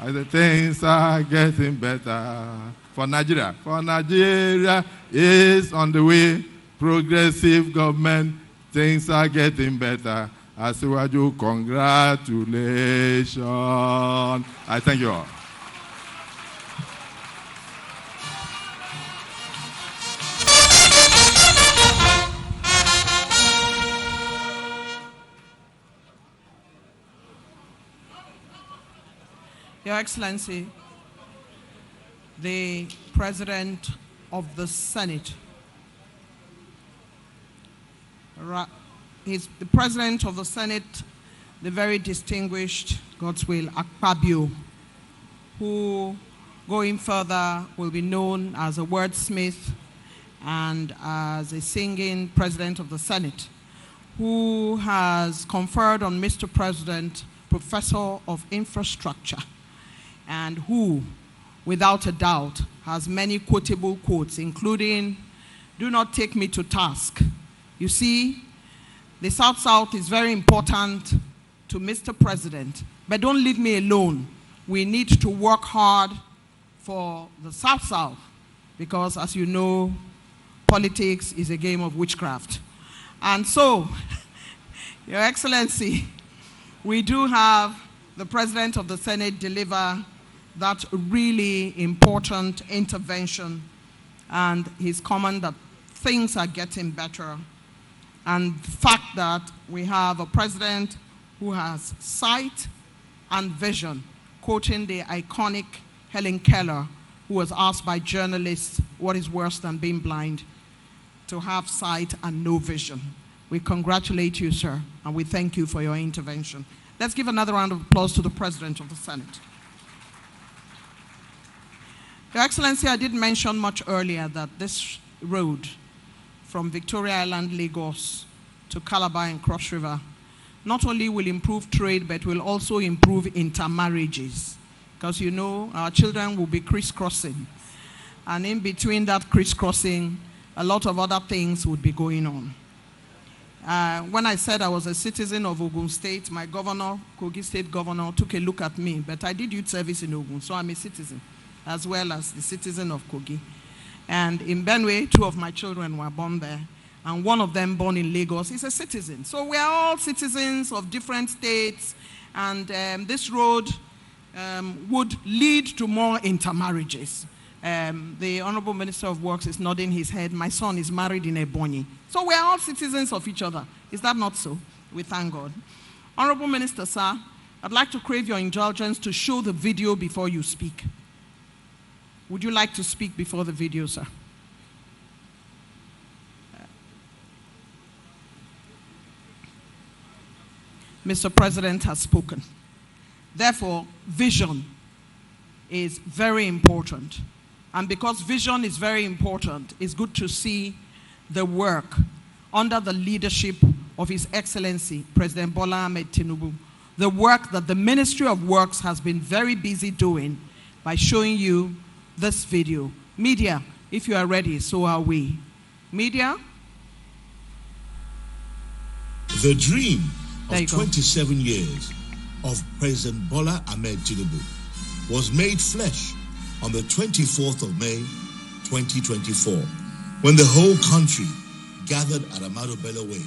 I said, things are getting better for Nigeria. For Nigeria is on the way. Progressive government. Things are getting better. Asiwaju, congratulations. I thank you all. Your Excellency, the President of the Senate, he's the President of the Senate, the very distinguished Godswill Akpabio, who, going further, will be known as a wordsmith and as a singing President of the Senate, who has conferred on Mr. President Professor of Infrastructure, and who, without a doubt, has many quotable quotes, including, "Do not take me to task." You see, the South-South is very important to Mr. President, but don't leave me alone. We need to work hard for the South-South because, as you know, politics is a game of witchcraft. And so, Your Excellency, we do have the President of the Senate deliver that really important intervention, and his comment that things are getting better, and the fact that we have a president who has sight and vision, quoting the iconic Helen Keller, who was asked by journalists what is worse than being blind, to have sight and no vision. We congratulate you, sir, and we thank you for your intervention. Let's give another round of applause to the President of the Senate. Your Excellency, I did mention much earlier that this road from Victoria Island, Lagos to Calabar and Cross River not only will improve trade, but will also improve intermarriages. Because you know, our children will be crisscrossing. And in between that crisscrossing, a lot of other things would be going on. When I said I was a citizen of Ogun State, my governor, Kogi State governor, took a look at me. But I did youth service in Ogun, so I'm a citizen, as well as the citizen of Kogi. And in Benue, 2 of my children were born there, and 1 of them born in Lagos is a citizen. So we are all citizens of different states, and this road would lead to more intermarriages. The Honorable Minister of Works is nodding his head. My son is married in Ebonyi. So we are all citizens of each other. Is that not so? We thank God. Honorable Minister, sir, I'd like to crave your indulgence to show the video before you speak. Would you like to speak before the video, sir? Mr. President has spoken. Therefore, vision is very important. And because vision is very important, it's good to see the work under the leadership of His Excellency, President Bola Ahmed Tinubu, the work that the Ministry of Works has been very busy doing by showing you this video. Media, if you are ready, so are we. Media? The dream of 27 years of President Bola Ahmed Tinubu was made flesh on the 24th of May, 2024, when the whole country gathered at Ahmadu Bello Way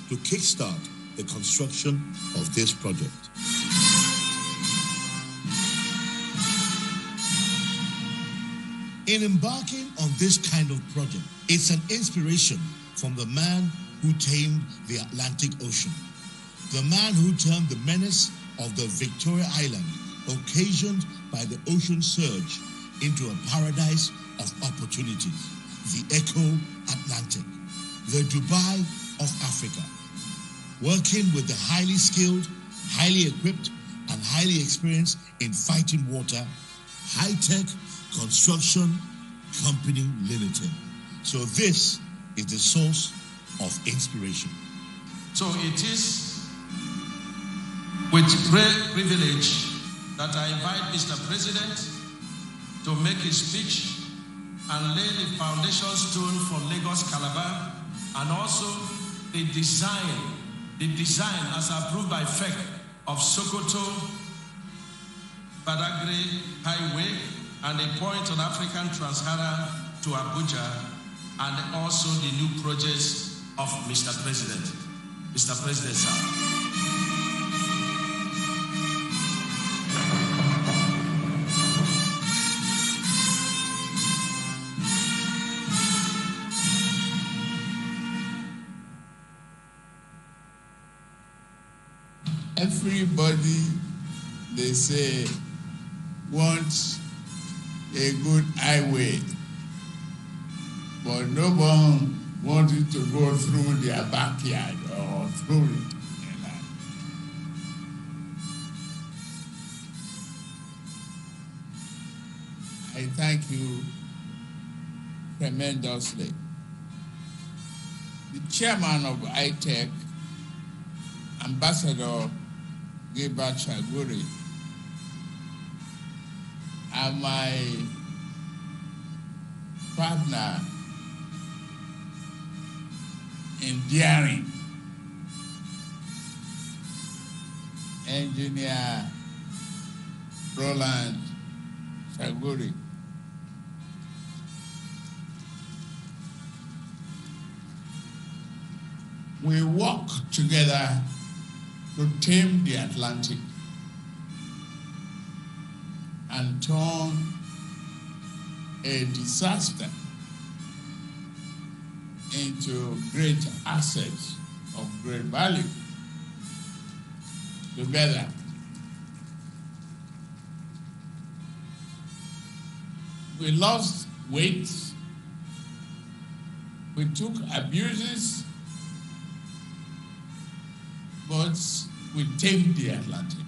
to kickstart the construction of this project. In embarking on this kind of project, it's an inspiration from the man who tamed the Atlantic Ocean, the man who turned the menace of the Victoria Island, occasioned by the ocean surge, into a paradise of opportunities, the Echo Atlantic, the Dubai of Africa, working with the highly skilled, highly equipped, and highly experienced in fighting water, High-Tech Construction Company Limited. So this is the source of inspiration. So it is with great privilege that I invite Mr. President to make his speech and lay the foundation stone for Lagos-Calabar, and also the design as approved by FEC of Sokoto-Badagry Highway and a point on African Trans-Sahara to Abuja, and also the new projects of Mr. President. Mr. President, sir. Everybody, they say, wants a good highway, but no one wanted to go through their backyard or through it. I thank you tremendously. The chairman of High-Tech, Ambassador Gilbert Chaguri, and my partner in daring, Engineer Roland Chaguri. We work together to tame the Atlantic and turn a disaster into great assets of great value together. We lost weight, we took abuses, but we tamed the Atlantic.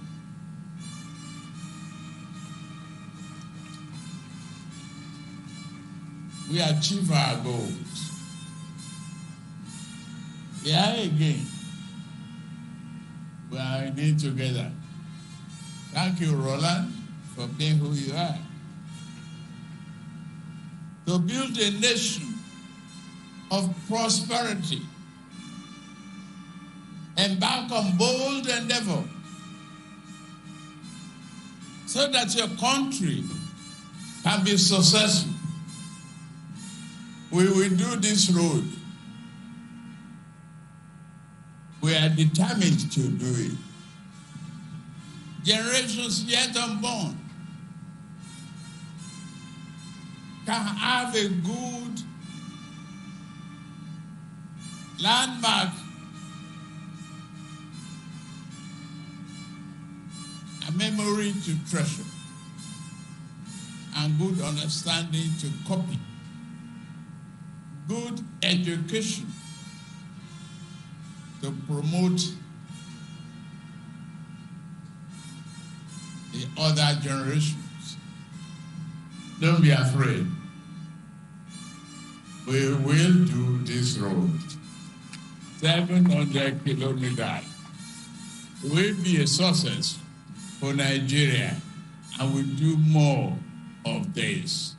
We achieve our goals. Yeah, again, we are in it together. Thank you, Roland, for being who you are. To build a nation of prosperity, embark on bold endeavor so that your country can be successful. We will do this road. We are determined to do it. Generations yet unborn can have a good landmark, a memory to treasure, and good understanding to copy, good education to promote the other generations. Don't be afraid. We will do this road. 700 kilometers will be a success for Nigeria, and we'll do more of this.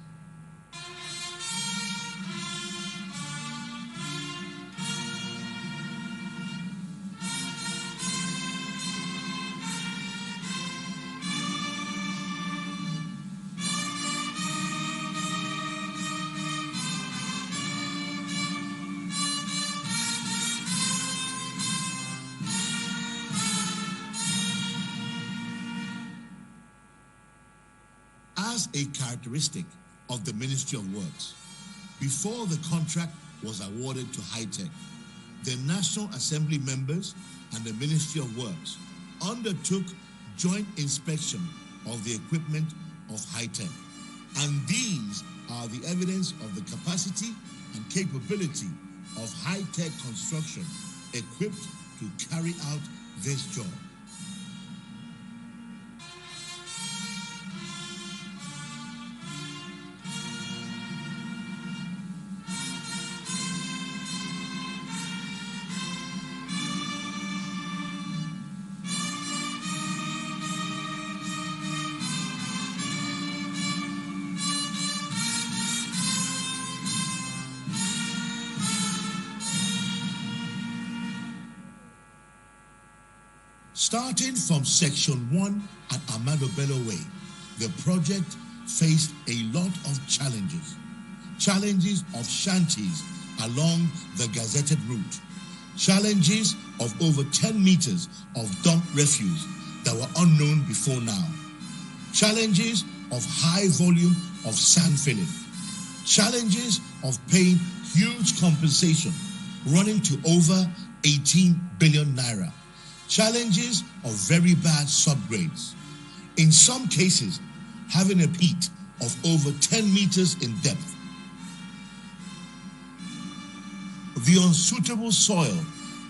As a characteristic of the Ministry of Works, before the contract was awarded to High-Tech, the National Assembly members and the Ministry of Works undertook joint inspection of the equipment of High-Tech. And these are the evidence of the capacity and capability of High-Tech construction equipped to carry out this job. Starting from Section 1 at Amado Bello Way, the project faced a lot of challenges. Challenges of shanties along the gazetted route. Challenges of over 10 meters of dump refuse that were unknown before now. Challenges of high volume of sand filling. Challenges of paying huge compensation running to over 18 billion naira. Challenges of very bad subgrades. In some cases, having a pit of over 10 meters in depth. The unsuitable soil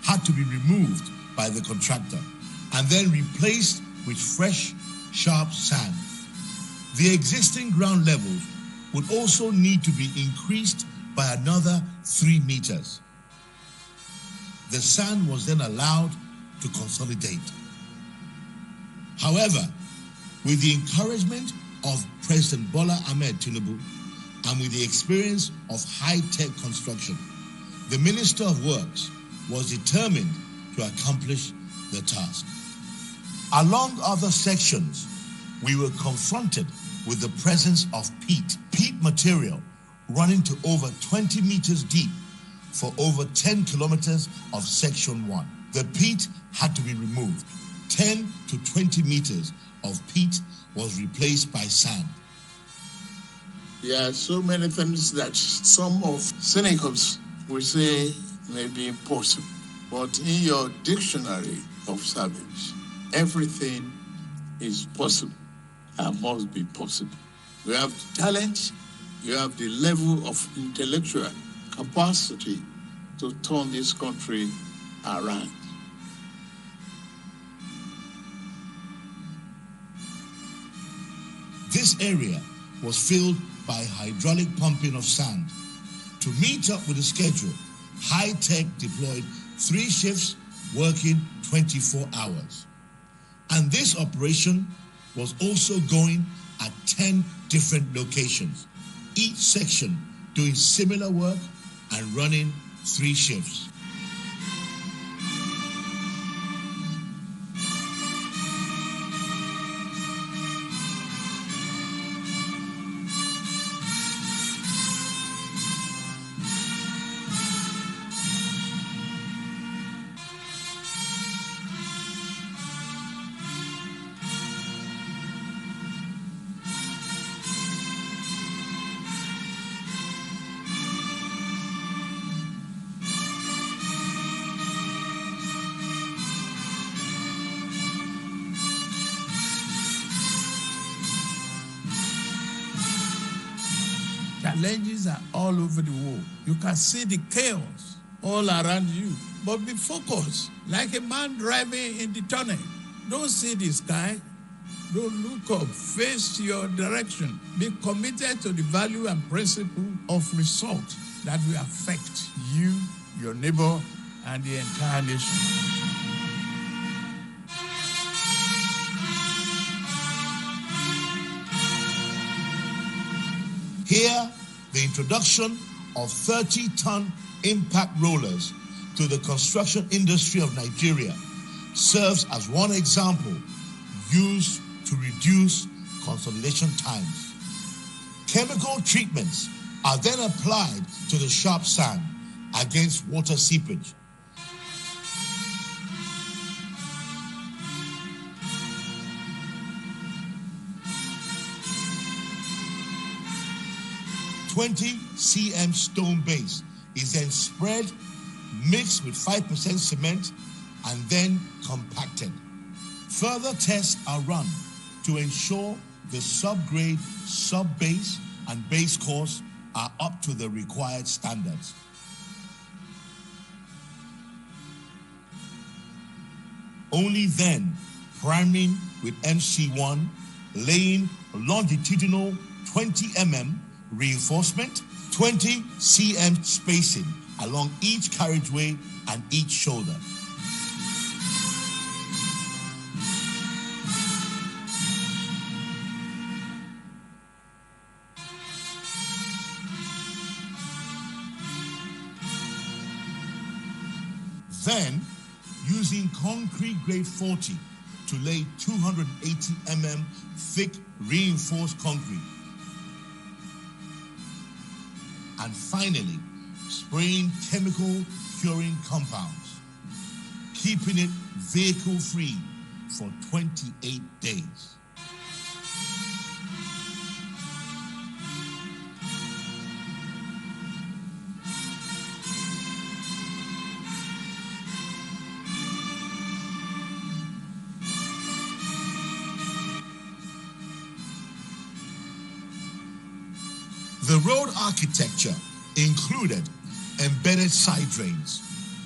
had to be removed by the contractor and then replaced with fresh, sharp sand. The existing ground levels would also need to be increased by another 3 meters. The sand was then allowed to consolidate. However, with the encouragement of President Bola Ahmed Tinubu and with the experience of high-tech construction, the Minister of Works was determined to accomplish the task. Along other sections, we were confronted with the presence of peat material running to over 20 meters deep for over 10 kilometers of Section 1. The peat had to be removed. 10 to 20 meters of peat was replaced by sand. There are so many things that some of cynicals will say may be impossible. But in your dictionary of savage, everything is possible and must be possible. You have talent, you have the level of intellectual capacity to turn this country around. This area was filled by hydraulic pumping of sand. To meet up with the schedule, High-Tech deployed 3 shifts working 24 hours. And this operation was also going at 10 different locations, each section doing similar work and running 3 shifts. challenges are all over the world. You can see the chaos all around you. But be focused, like a man driving in the tunnel. Don't see the sky. Don't look up. Face your direction. Be committed to the value and principle of result that will affect you, your neighbor, and the entire nation. Here, the introduction of 30-ton impact rollers to the construction industry of Nigeria serves as one example used to reduce consolidation times. Chemical treatments are then applied to the sharp sand against water seepage. "20 cm stone base is then spread, mixed with 5% cement, and then compacted. Further tests are run to ensure the subgrade, sub-base, and base course are up to the required standards. Only then, priming with MC1, laying longitudinal 20 mm reinforcement, 20 cm spacing along each carriageway and each shoulder. Then, using concrete grade 40 to lay 280 mm thick reinforced concrete. And finally, spraying chemical curing compounds, keeping it vehicle free for 28 days. The road architecture included embedded side drains,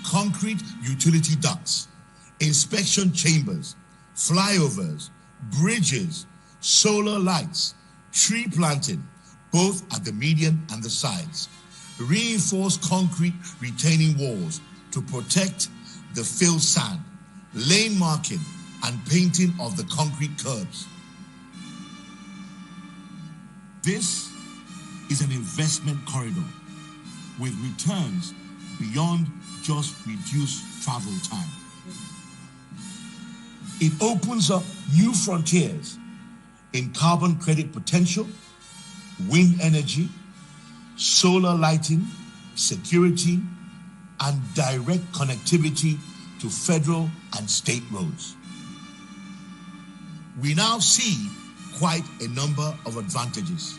concrete utility ducts, inspection chambers, flyovers, bridges, solar lights, tree planting, both at the median and the sides, reinforced concrete retaining walls to protect the filled sand, lane marking, and painting of the concrete curbs. This is an investment corridor with returns beyond just reduced travel time. It opens up new frontiers in carbon credit potential, wind energy, solar lighting, security, and direct connectivity to federal and state roads. We now see quite a number of advantages.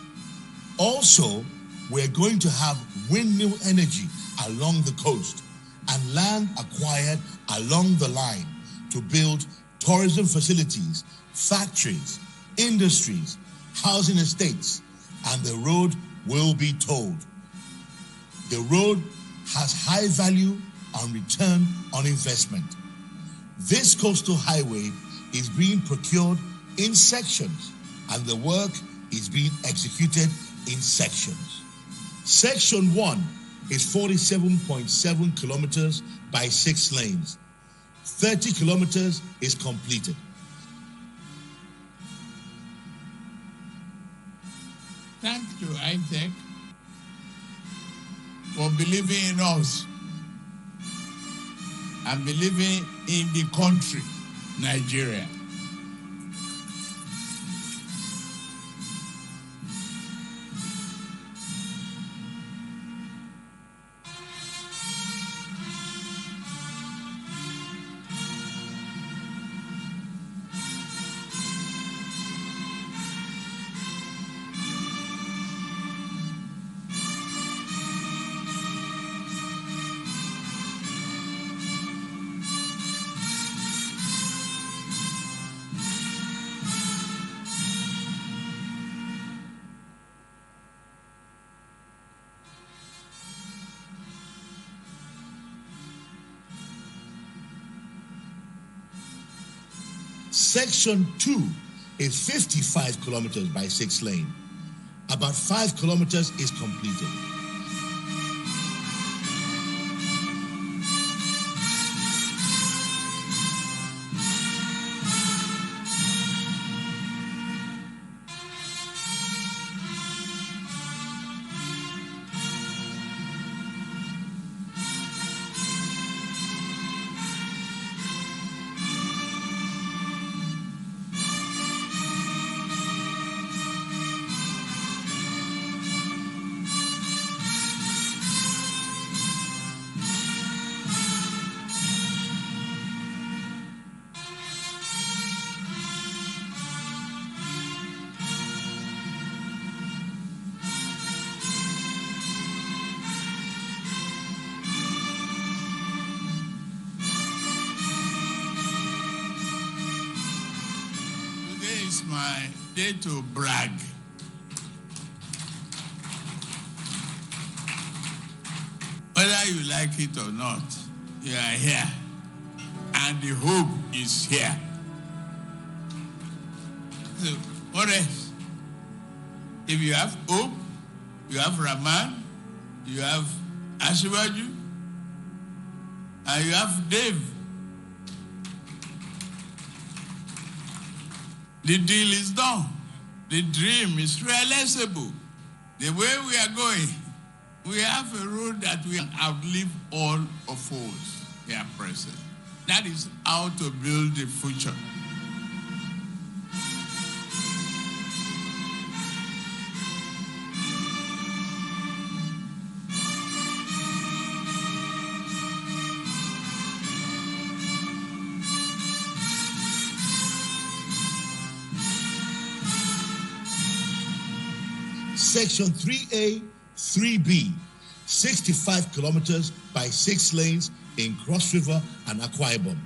Also, we're going to have windmill energy along the coast and land acquired along the line to build tourism facilities, factories, industries, housing estates, and the road will be tolled. The road has high value and return on investment. This coastal highway is being procured in sections, and the work is being executed in sections. Section 1 is 47.7 kilometers by 6 lanes. 30 kilometers is completed. Thank you, ITEC, for believing in us and believing in the country, Nigeria. Section 2 is 55 kilometers by 6 lanes. About 5 kilometers is completed. My day to brag. Whether you like it or not, you are here, and the hope is here. So, what else? If you have hope, you have Rahman, you have Asiwaju, and you have Dave. The deal is done. The dream is realizable. The way we are going, we have a road that will outlive all of us here present. That is how to build the future. Section 3A, 3B, 65 kilometers by 6 lanes in Cross River and Akwa Ibom.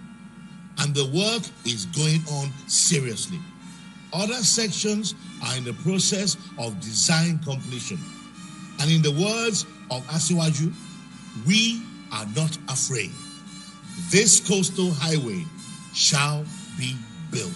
And the work is going on seriously. Other sections are in the process of design completion. And in the words of Asiwaju, we are not afraid. This coastal highway shall be built.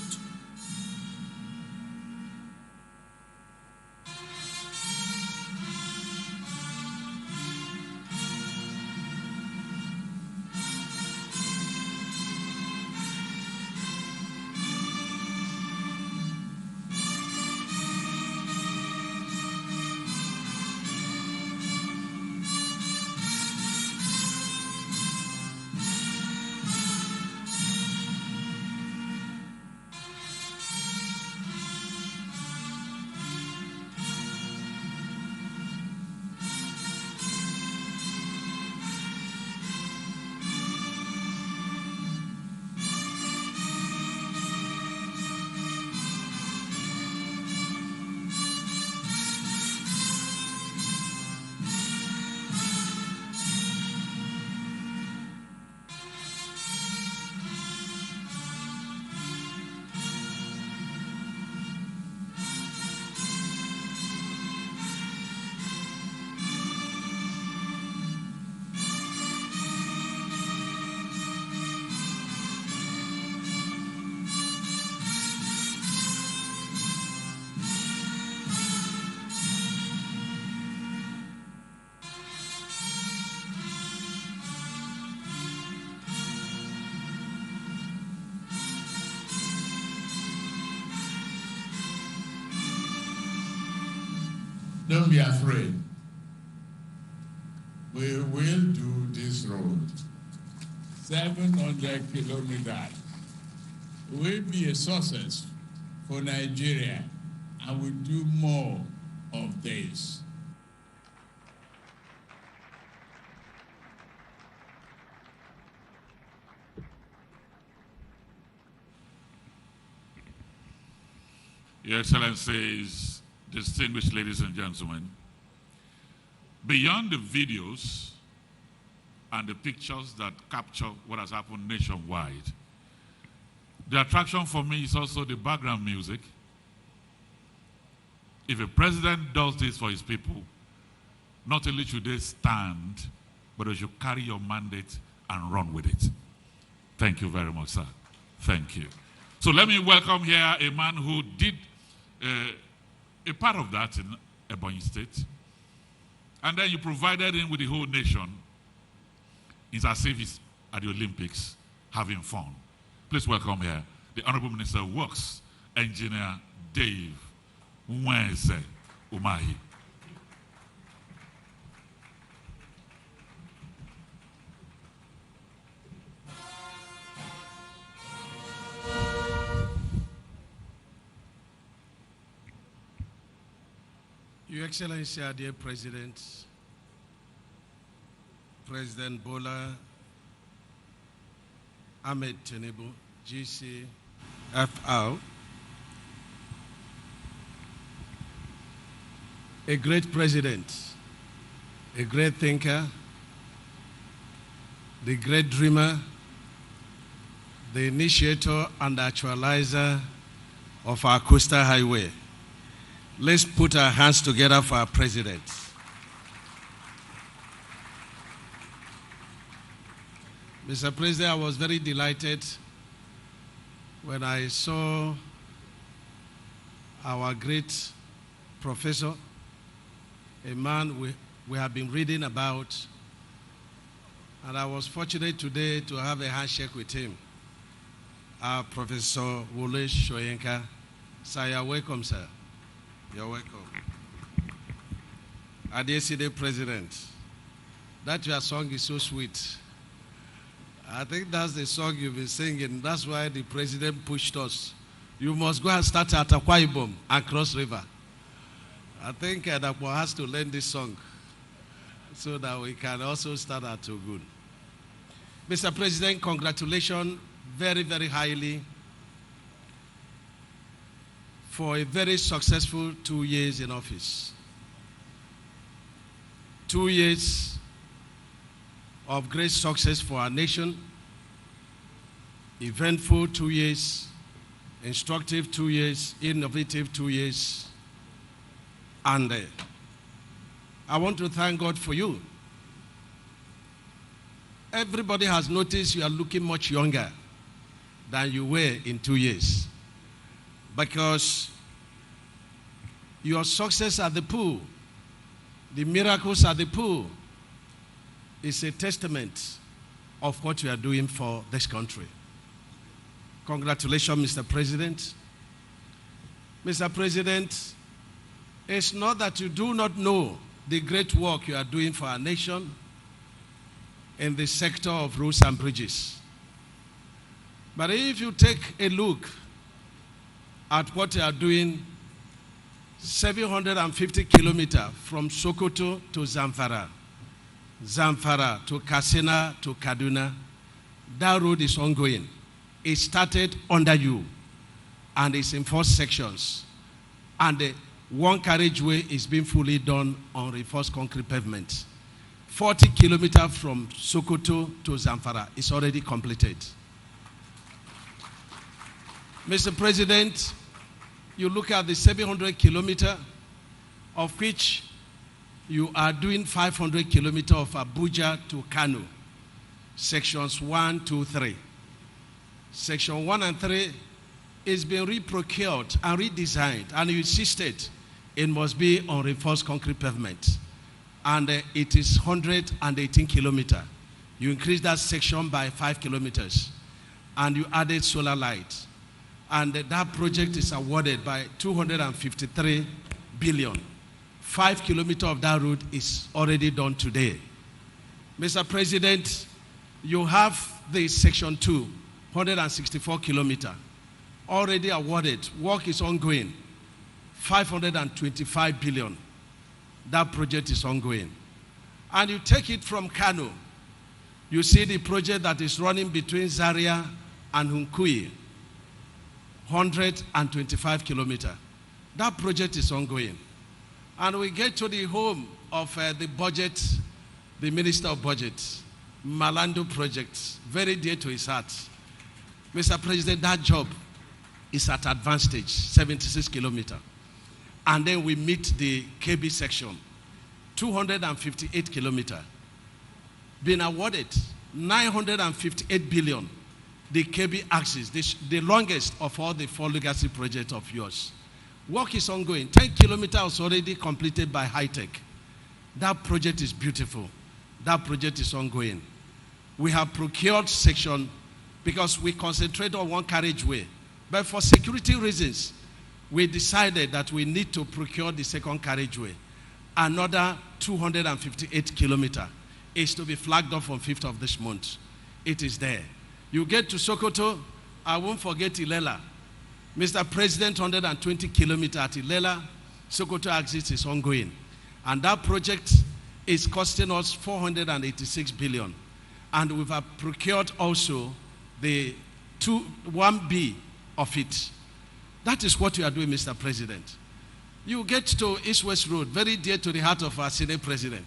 Don't be afraid. We will do this road. 700 kilometers. Will be a success for Nigeria, and we'll do more of this. Your Excellencies, distinguished ladies and gentlemen, beyond the videos and the pictures that capture what has happened nationwide, the attraction for me is also the background music. If a president does this for his people, not only should they stand, but they should carry your mandate and run with it. Thank you very much, sir. Thank you. So let me welcome here a man who did a part of that in Ebonyi State. And then you provided him with the whole nation. It's as if he's at the Olympics having fun. Please welcome here the Honorable Minister of Works, Engineer Dave Nweze Umahi. Your Excellency, our dear President, President Bola Ahmed Tinubu, GCFR, a great president, a great thinker, the great dreamer, the initiator and actualizer of our coastal highway. Let's put our hands together for our president. Mr. President, I was very delighted when I saw our great professor, a man we have been reading about, and I was fortunate today to have a handshake with him, our Professor Wole Soyinka. Sir, you're welcome, sir. You're welcome. Adeeside President, that your song is so sweet. I think that's the song you've been singing. That's why the president pushed us. You must go and start at Akwa Ibom and cross river. I think Adakwa has to learn this song so that we can also start at Ogun. Mr. President, congratulations very, very highly for a very successful 2 years in office. 2 years of great success for our nation, eventful 2 years, instructive 2 years, innovative 2 years, and I want to thank God for you. Everybody has noticed you are looking much younger than you were in 2 years, because your success at the pool, the miracles at the pool, is a testament of what you are doing for this country. Congratulations, Mr. President. Mr. President, it's not that you do not know the great work you are doing for our nation in the sector of roads and bridges. But if you take a look at what you are doing, 750 kilometers from Sokoto to Zamfara, Zamfara to Katsina to Kaduna, that road is ongoing. It started under you, and it's in 4 sections. And the one carriageway is being fully done on reinforced concrete pavement. 40 kilometers from Sokoto to Zamfara is already completed. Mr. President, you look at the 700 kilometers, of which you are doing 500 kilometers of Abuja to Kano, sections 1, 2, 3. Section 1 and 3 is being reprocured and redesigned, and you insisted it must be on reinforced concrete pavement. And it is 118 kilometers. You increased that section by 5 kilometers, and you added solar lights. And that project is awarded by 253 billion. 5 kilometers of that road is already done today. Mr. President, you have the section 2, 164 kilometers, already awarded. Work is ongoing. 525 billion. That project is ongoing. And you take it from Kano, you see the project that is running between Zaria and Hunkui, 125 kilometers. That project is ongoing. And we get to the home of the budget, the Minister of Budget, Malando project, very dear to his heart. Mr. President, that job is at advanced stage, 76 kilometers. And then we meet the KB section, 258 kilometers. Being awarded 958 billion the KB axis, the longest of all the 4 legacy projects of yours. Work is ongoing. 10 kilometers already completed by high-tech. That project is beautiful. That project is ongoing. We have procured section because we concentrate on one carriageway. But for security reasons, we decided that we need to procure the second carriageway. Another 258 kilometers is to be flagged off on 5th of this month. It is there. You get to Sokoto, I won't forget Ilela. Mr. President, 120 kilometers at Ilela, Sokoto axis is ongoing. And that project is costing us 486 billion. And we've procured also the 1B of it. That is what we are doing, Mr. President. You get to East-West Road, very dear to the heart of our Senate President.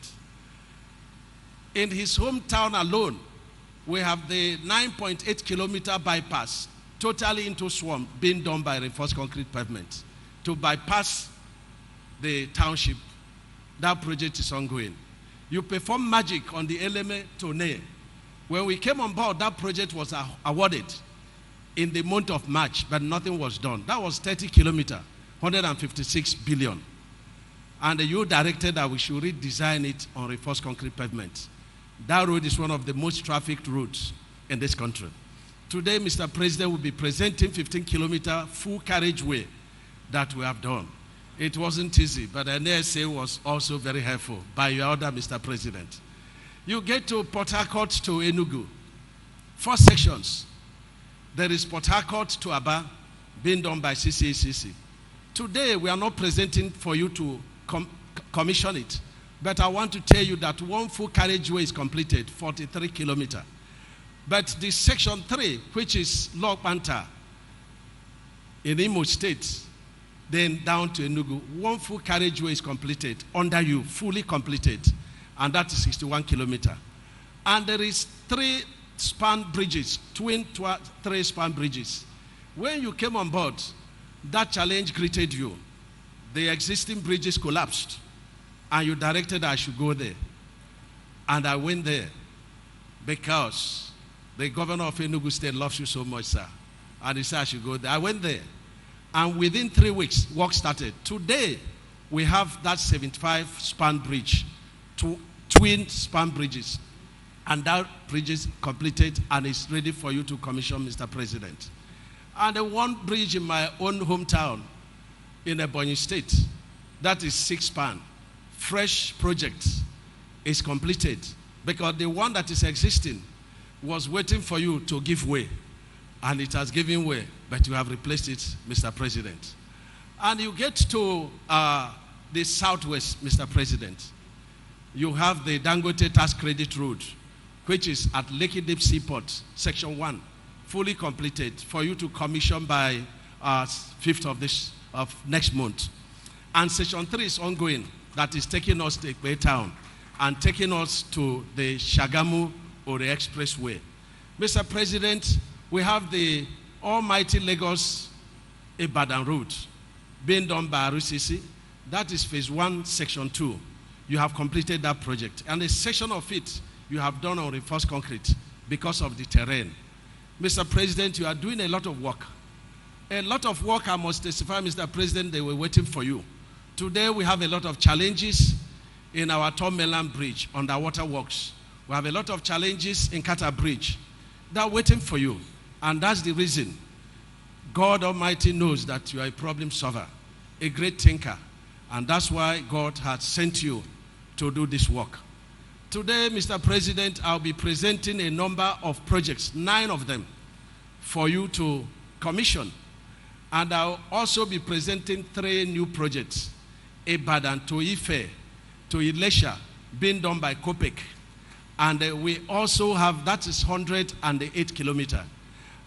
In his hometown alone, we have the 9.8 kilometer bypass, totally into swamp, being done by reinforced concrete pavement to bypass the township. That project is ongoing. You perform magic on the Eleme Tone. When we came on board, that project was awarded in the month of March, but nothing was done. That was 30 kilometers, 156 billion. And you directed that we should redesign it on reinforced concrete pavement. That road is one of the most trafficked roads in this country. Today, Mr. President will be presenting 15 kilometer full carriageway that we have done. It wasn't easy, but the NSA was also very helpful by your order, Mr. President. You get to Port Harcourt to Enugu. 4 sections. There is Port Harcourt to Aba, being done by CCACC. Today, we are not presenting for you to commission it, but I want to tell you that 1 full carriageway is completed, 43 kilometers. But the section 3, which is Log-Banta in Imo State, then down to Enugu, 1 full carriageway is completed, under you, fully completed, and that is 61 kilometers. And there is 3 span bridges, twin 3 span bridges. When you came on board, that challenge greeted you. The existing bridges collapsed, and you directed I should go there. And I went there because the governor of Enugu State loves you so much, sir. And he said I should go there. I went there. And within 3 weeks, work started. Today, we have that 75 span bridge, 2 twin span bridges. And that bridge is completed and is ready for you to commission, Mr. President. And the 1 bridge in my own hometown in Ebonyi State, that is 6 span. Fresh project is completed because the one that is existing was waiting for you to give way, and it has given way, but you have replaced it, Mr. President. And you get to the southwest, Mr. President. You have the Dangote Tax Credit Road, which is at Lekki Deep Seaport, Section 1, fully completed for you to commission by 5th of next month. And Section 3 is ongoing. That is taking us to Ekpe Town and taking us to the Shagamu or the Expressway. Mr. President, we have the almighty Lagos-Ibadan road being done by RCC. That is phase 1, section 2. You have completed that project. And a section of it you have done on reinforced concrete because of the terrain. Mr. President, you are doing a lot of work. A lot of work, I must testify, Mr. President, they were waiting for you. Today, we have a lot of challenges in our Tom Melan Bridge, underwater works. We have a lot of challenges in Kata Bridge. They are waiting for you. And that's the reason. God Almighty knows that you are a problem solver, a great thinker. And that's why God has sent you to do this work. Today, Mr. President, I'll be presenting a number of projects, 9 of them, for you to commission. And I'll also be presenting 3 new projects. Ibadan to Ife, to Ilesha, being done by COPEC. And we also have, that is 108 kilometers.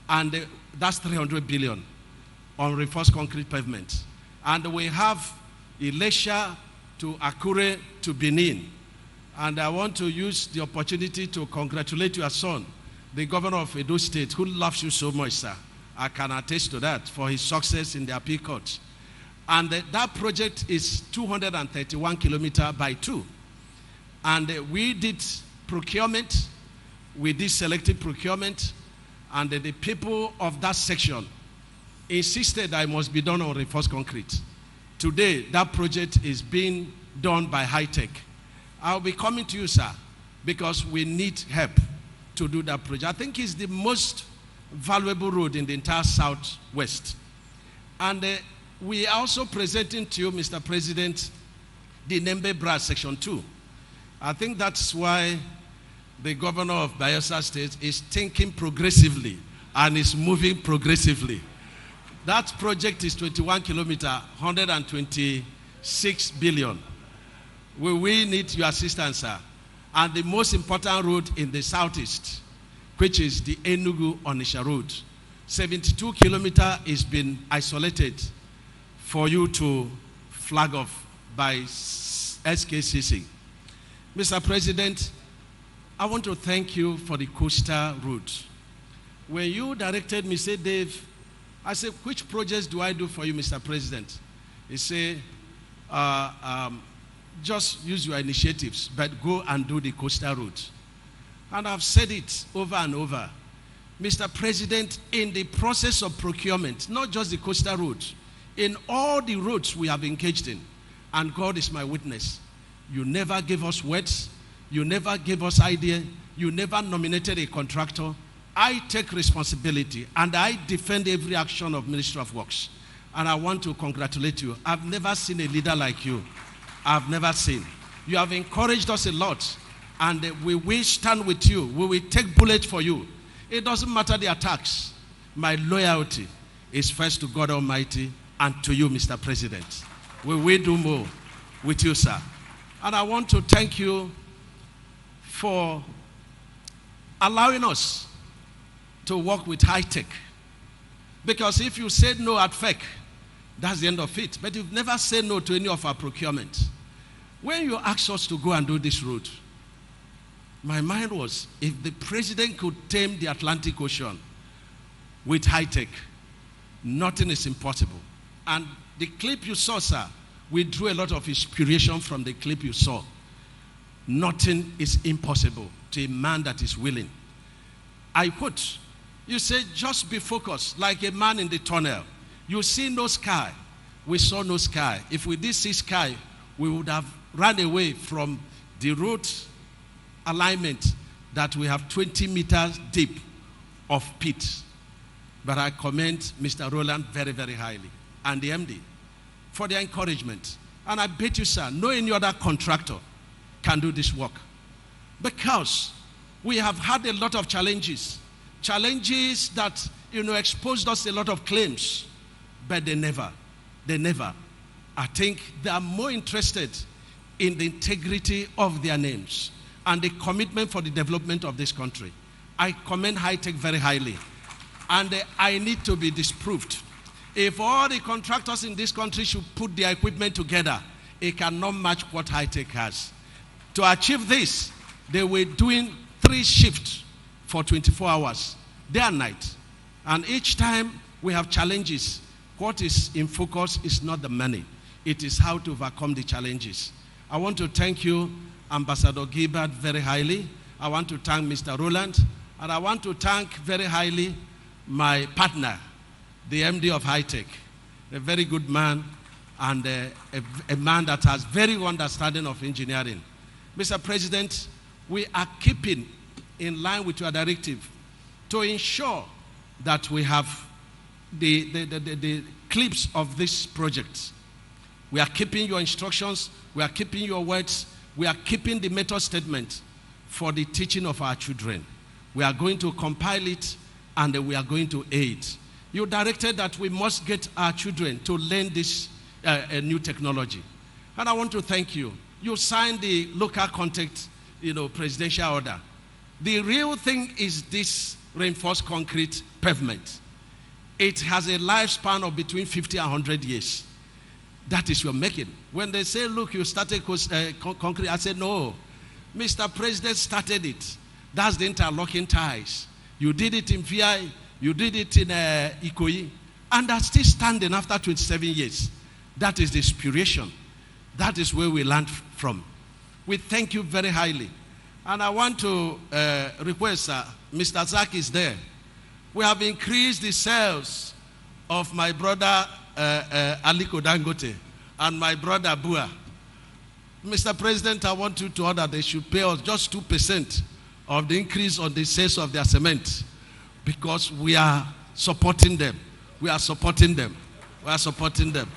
And that's 300 billion on reinforced concrete pavement. And we have Ilesha to Akure to Benin. And I want to use the opportunity to congratulate your son, the governor of Edo State, who loves you so much, sir. I can attest to that for his success in the appeal court. And that project is 231 kilometers by 2. And we did procurement, we did selective procurement, And the people of that section insisted that it must be done on reinforced concrete. Today, that project is being done by high-tech. I'll be coming to you, sir, because we need help to do that project. I think it's the most valuable road in the entire Southwest. And we are also presenting to you, Mr. President, the Nembe Bra Section 2. I think that's why the governor of Bayelsa State is thinking progressively and is moving progressively. That project is 21 kilometers, 126 billion. We need your assistance, sir. And the most important road in the southeast, which is the Enugu-Onitsha road, 72 kilometers is been isolated for you to flag off by SKCC. Mr. President, I want to thank you for the coastal route. When you directed me, say, Dave, I said, which projects do I do for you, Mr. President? He said, just use your initiatives, but go and do the coastal route. And I've said it over and over. Mr. President, in the process of procurement, not just the coastal route, in all the roads we have engaged in, and God is my witness, you never gave us words, you never gave us idea, you never nominated a contractor. I take responsibility and I defend every action of Ministry of Works. And I want to congratulate you. I've never seen a leader like you. I've never seen. You have encouraged us a lot, and we will stand with you. We will take bullets for you. It doesn't matter the attacks. My loyalty is first to God Almighty and to you, Mr. President. We will do more with you, sir. And I want to thank you for allowing us to work with high-tech. Because if you said no at FEC, that's the end of it. But you've never said no to any of our procurement. When you asked us to go and do this road, my mind was, if the president could tame the Atlantic Ocean with high-tech, nothing is impossible. And the clip you saw, sir, we drew a lot of inspiration from the clip you saw. Nothing is impossible to a man that is willing. I quote, you say, just be focused like a man in the tunnel. You see no sky. We saw no sky. If we did see sky, we would have run away from the road alignment that we have 20 meters deep of pit. But I commend Mr. Roland very, very highly, and the MD, for their encouragement. And I bet you, sir, no any other contractor can do this work. Because we have had a lot of challenges. Challenges that, exposed us a lot of claims. But they never. I think they are more interested in the integrity of their names and the commitment for the development of this country. I commend high-tech very highly. And I need to be disproved. If all the contractors in this country should put their equipment together, it cannot match what high-tech has. To achieve this, they were doing 3 shifts for 24 hours, day and night. And each time we have challenges, what is in focus is not the money. It is how to overcome the challenges. I want to thank you, Ambassador Gilbert, very highly. I want to thank Mr. Roland. And I want to thank very highly my partner, the MD of high-tech, a very good man and a man that has very good understanding of engineering. Mr. President, we are keeping in line with your directive to ensure that we have the clips of this project. We are keeping your instructions, we are keeping your words, we are keeping the method statement for the teaching of our children. We are going to compile it and we are going to aid. You directed that we must get our children to learn this new technology. And I want to thank you. You signed the local contact, presidential order. The real thing is this reinforced concrete pavement. It has a lifespan of between 50 and 100 years. That is your making. When they say, look, you started concrete, I said, no. Mr. President started it. That's the interlocking ties. You did it in VI, you did it in Ikoyi, and that's still standing after 27 years. That is the inspiration. That is where we learned from. We thank you very highly. And I want to request, Mr. Zak is there. We have increased the sales of my brother Aliko Dangote and my brother Bua. Mr. President, I want you to order they should pay us just 2% of the increase on the sales of their cement, because we are supporting them. We are supporting them. We are supporting them.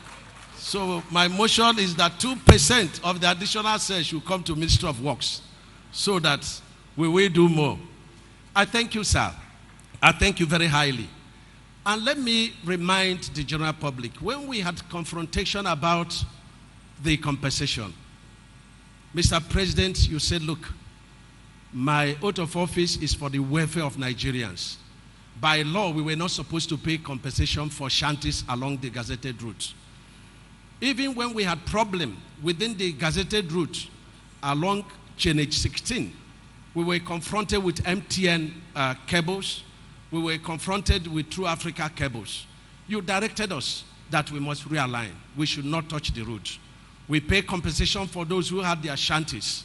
So my motion is that 2% of the additional sales should come to Ministry of Works, so that we will do more. I thank you, sir. I thank you very highly. And let me remind the general public, when we had confrontation about the compensation, Mr. President, you said, look, my oath of office is for the welfare of Nigerians. By law, we were not supposed to pay compensation for shanties along the gazetted route. Even when we had problem within the gazetted route along Chain 16, we were confronted with MTN cables. We were confronted with True Africa cables. You directed us that we must realign. We should not touch the route. We pay compensation for those who have their shanties.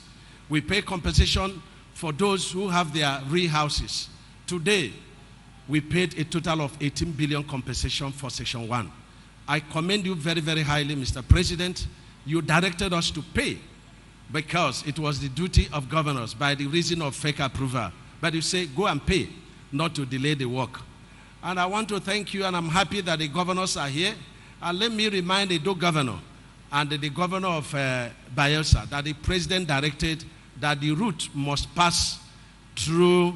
We pay compensation for those who have their houses. Today, we paid a total of 18 billion compensation for Section 1. I commend you very, very highly, Mr. President. You directed us to pay because it was the duty of governors by the reason of fake approval. But you say, go and pay, not to delay the work. And I want to thank you, and I'm happy that the governors are here. And let me remind the Edo governor and the governor of Bayelsa that the president directed that the route must pass through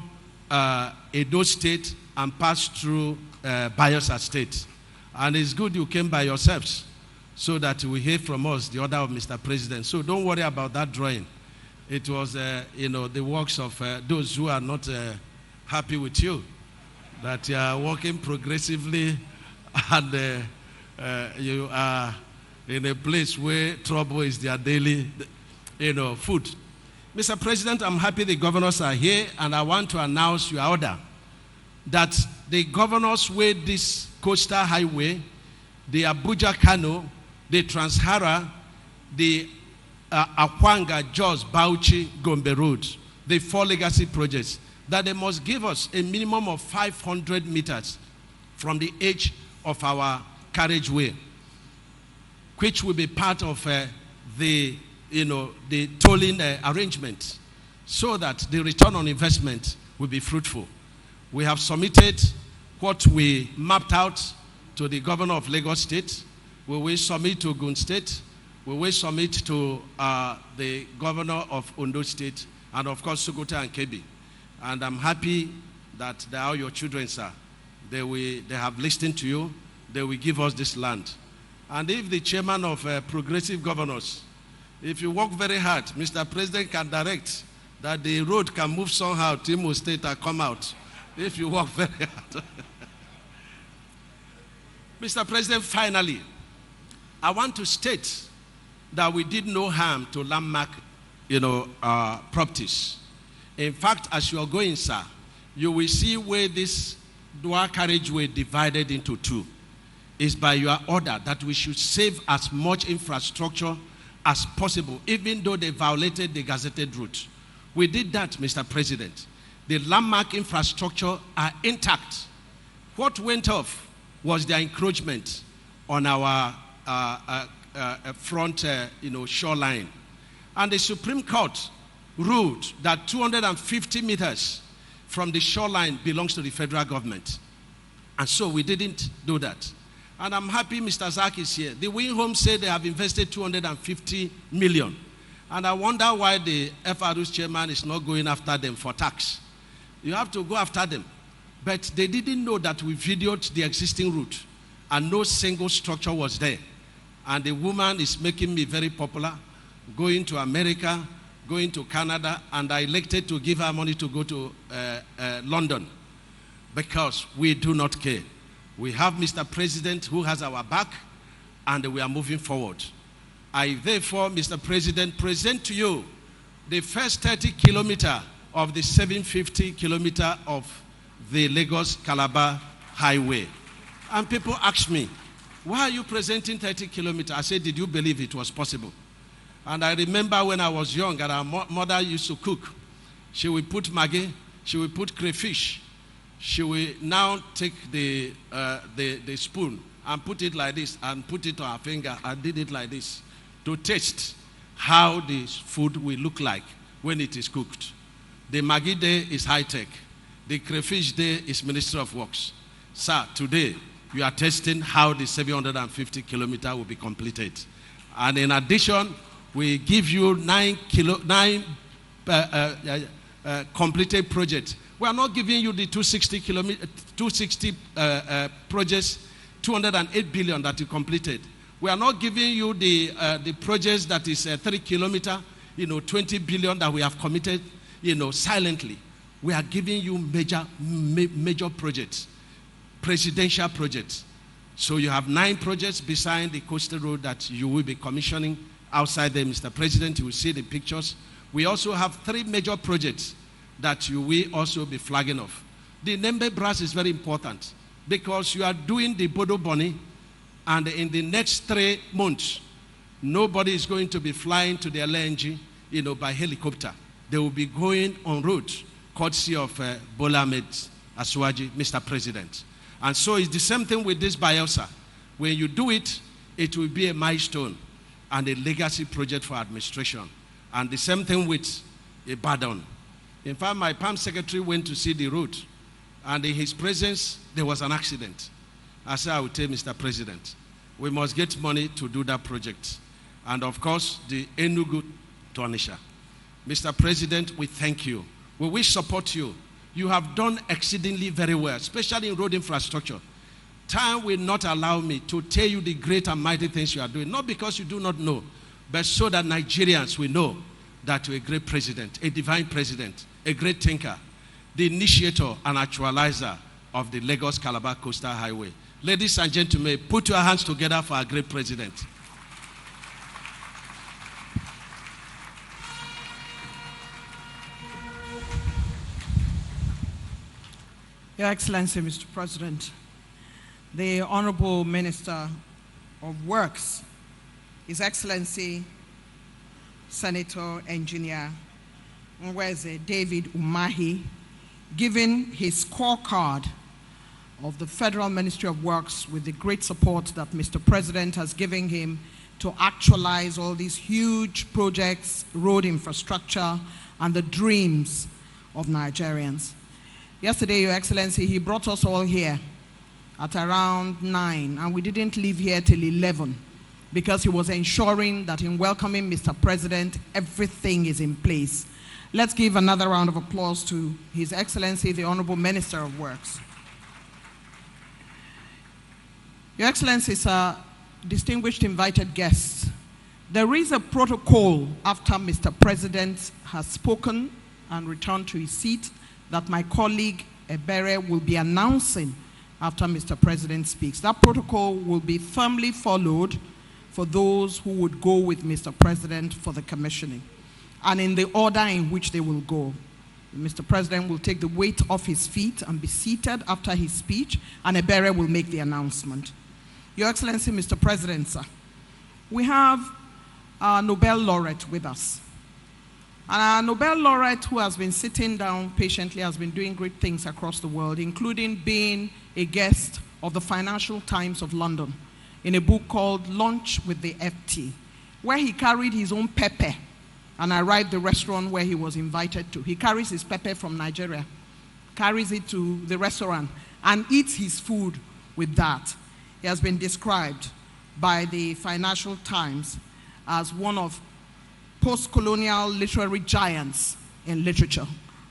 Edo State and pass through Bayelsa State. And it's good you came by yourselves so that we hear from us the order of Mr. President. So don't worry about that drawing. It was, the works of those who are not happy with you, that you are working progressively and you are in a place where trouble is their daily, food. Mr. President, I'm happy the governors are here, and I want to announce your order that the governors with this coastal highway, the Abuja-Kano, the Trans-Hara, the Akwanga, Jos, Bauchi, Gombe Road, the 4 legacy projects, that they must give us a minimum of 500 meters from the edge of our carriageway, which will be part of the tolling arrangement, so that the return on investment will be fruitful. We have submitted what we mapped out to the governor of Lagos State. We will submit to Ogun State. We will submit to the governor of Ondo State, and of course Sokoto and Kebbi. And I'm happy that they are your children, sir. They have listened to you. They will give us this land. And if the chairman of progressive governors, if you work very hard, Mr. President can direct that the road can move somehow to Imo State and come out. If you work very hard. Mr. President, finally, I want to state that we did no harm to landmark, properties. In fact, as you are going, sir, you will see where this dual carriageway divided into two. Is by your order that we should save as much infrastructure as possible, even though they violated the gazetted route. We did that, Mr. President. The landmark infrastructure are intact. What went off was the encroachment on our front, shoreline. And the Supreme Court ruled that 250 meters from the shoreline belongs to the federal government. And so we didn't do that. And I'm happy Mr. Zak is here. The Wing Home said they have invested 250 million. And I wonder why the FRU's chairman is not going after them for tax. You have to go after them. But they didn't know that we videoed the existing route and no single structure was there. And the woman is making me very popular, going to America, going to Canada, and I elected to give her money to go to London because we do not care. We have Mr. President who has our back, and we are moving forward. I therefore, Mr. President, present to you the first 30 kilometer of the 750 kilometer of the Lagos-Calabar highway. And people ask me, why are you presenting 30 kilometers? I said, did you believe it was possible? And I remember when I was young and our mother used to cook. She would put maggi, she would put crayfish, she will now take the spoon and put it like this and put it on her finger and did it like this to taste how the food will look like when it is cooked. The Maggi Day is high-tech. The Crayfish Day is Ministry of Works. Sir, today you are testing how the 750 kilometer will be completed. And in addition, we give you 9 completed projects. We are not giving you the 260 projects, 208 billion that you completed. We are not giving you the projects that is 3 kilometer, 20 billion that we have committed, silently. We are giving you major projects, presidential projects. So you have 9 projects beside the coastal road that you will be commissioning outside there, Mr. President. You will see the pictures. We also have 3 major projects that you will also be flagging off. The Nembe Brass is very important because you are doing the Bodo Boni, and in the next 3 months, nobody is going to be flying to the LNG, by helicopter. They will be going on road, courtesy of Bola Ahmed Asuwaji, Mr. President. And so it's the same thing with this Bielsa. When you do it, it will be a milestone and a legacy project for administration. And the same thing with Ibadan. In fact, my PAM secretary went to see the road, and in his presence, there was an accident. I said, I will tell Mr. President, we must get money to do that project. And of course, the Enugu to Onitsha. Mr. President, we thank you. We will support you. You have done exceedingly very well, especially in road infrastructure. Time will not allow me to tell you the great and mighty things you are doing, not because you do not know, but so that Nigerians will know that you're a great president, a divine president, a great thinker, the initiator and actualizer of the Lagos-Calabar Coastal Highway. Ladies and gentlemen, put your hands together for our great president. Your Excellency, Mr. President, the Honorable Minister of Works, His Excellency, Senator Engineer Nweze David Umahi, giving his scorecard of the Federal Ministry of Works with the great support that Mr. President has given him to actualize all these huge projects, road infrastructure, and the dreams of Nigerians. Yesterday, Your Excellency, he brought us all here at around 9, and we didn't leave here till 11 because he was ensuring that in welcoming Mr. President, everything is in place. Let's give another round of applause to His Excellency, the Honorable Minister of Works. Your Excellency, sir, distinguished invited guests, there is a protocol after Mr. President has spoken and returned to his seat that my colleague Ebere will be announcing after Mr. President speaks. That protocol will be firmly followed for those who would go with Mr. President for the commissioning, and in the order in which they will go. Mr. President will take the weight off his feet and be seated after his speech, and Ebere will make the announcement. Your Excellency, Mr. President, sir, we have our Nobel laureate with us. And our Nobel laureate, who has been sitting down patiently, has been doing great things across the world, including being a guest of the Financial Times of London in a book called Lunch with the FT, where he carried his own pepper and arrived at the restaurant where he was invited to. He carries his pepper from Nigeria, carries it to the restaurant, and eats his food with that. He has been described by the Financial Times as one of post-colonial literary giants in literature.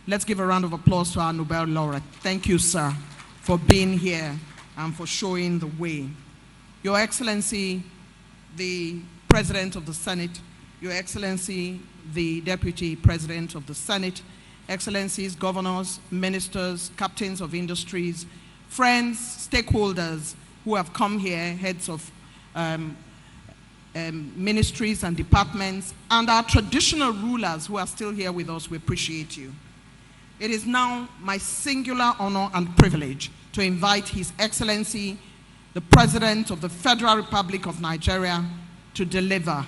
Let's give a round of applause to our Nobel laureate. Thank you, sir, for being here and for showing the way. Your Excellency, the President of the Senate, Your Excellency, the Deputy President of the Senate, Excellencies, governors, ministers, captains of industries, friends, stakeholders who have come here, heads of ministries and departments, and our traditional rulers who are still here with us, we appreciate you. It is now my singular honor and privilege to invite His Excellency, the President of the Federal Republic of Nigeria, to deliver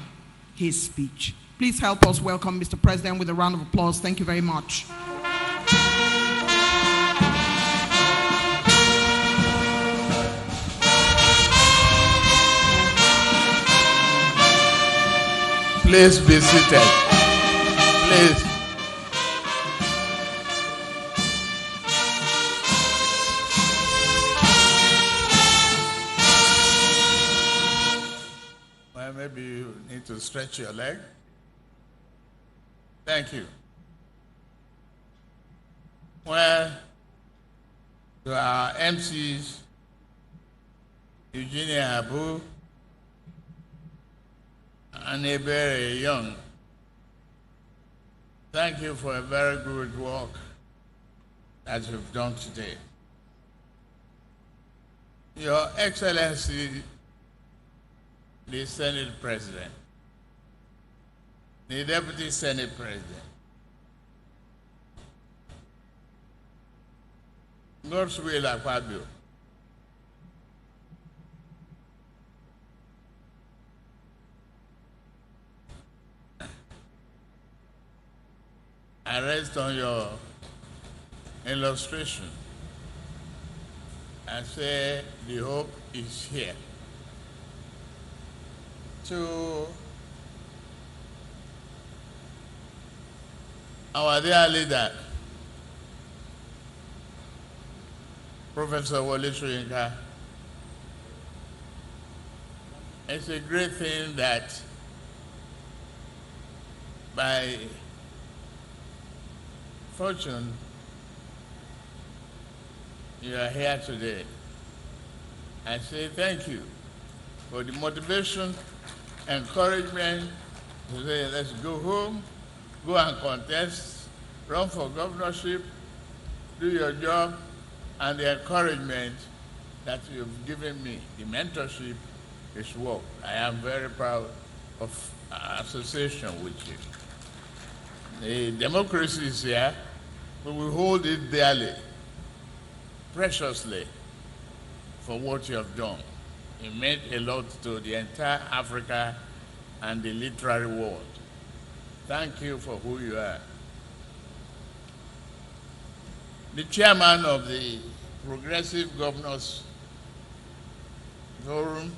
his speech. Please help us welcome Mr. President with a round of applause. Thank you very much. Please be seated. Please. Well, maybe you need to stretch your leg. Thank you. Well, to our MCs, Eugenia Abu and Ebere Young, thank you for a very good work that you've done today. Your Excellency, the Senate President, the Deputy Senate President, God's will Akpabio, I rest on your illustration and say the hope is here. To our dear leader, Professor Wole Soyinka, it's a great thing that by fortune you are here today. I say thank you for the motivation, encouragement to say let's go home, go and contest, run for governorship, do your job, and the encouragement that you've given me, the mentorship is work. I am very proud of our association with you. The democracy is here, but we hold it dearly, preciously, for what you have done. You meant a lot to the entire Africa and the literary world. Thank you for who you are. The chairman of the Progressive Governors Forum,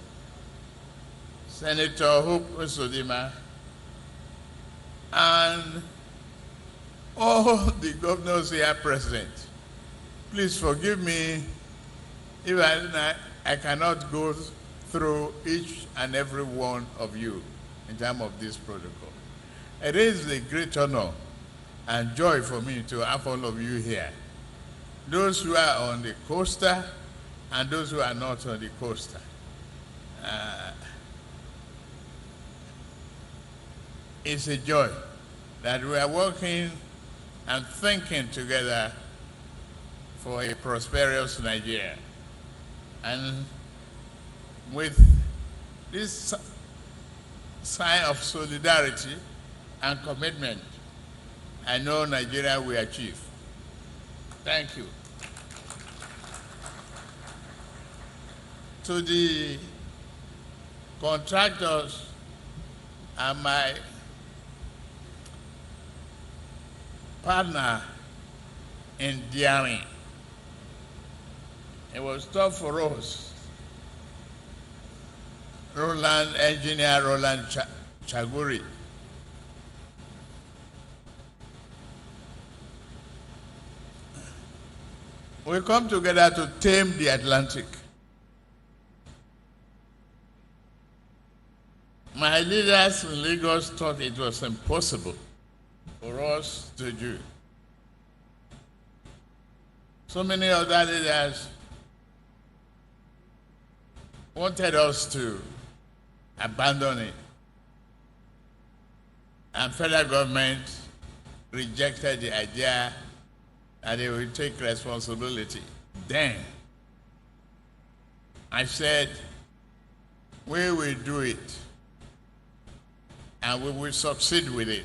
Senator Hope Osodima, and all the governors here present. Please forgive me if I cannot go through each and every one of you in terms of this protocol. It is a great honor and joy for me to have all of you here. Those who are on the coaster and those who are not on the coaster. It's a joy that we are working and thinking together for a prosperous Nigeria. And with this sign of solidarity and commitment, I know Nigeria will achieve. Thank you. To the contractors and my partner in daring, it was tough for us. Engineer Roland Chaguri. We come together to tame the Atlantic. My leaders in Lagos thought it was impossible for us to do. So many other leaders wanted us to abandon it. And federal government rejected the idea that they will take responsibility. Then I said, we will do it and we will succeed with it.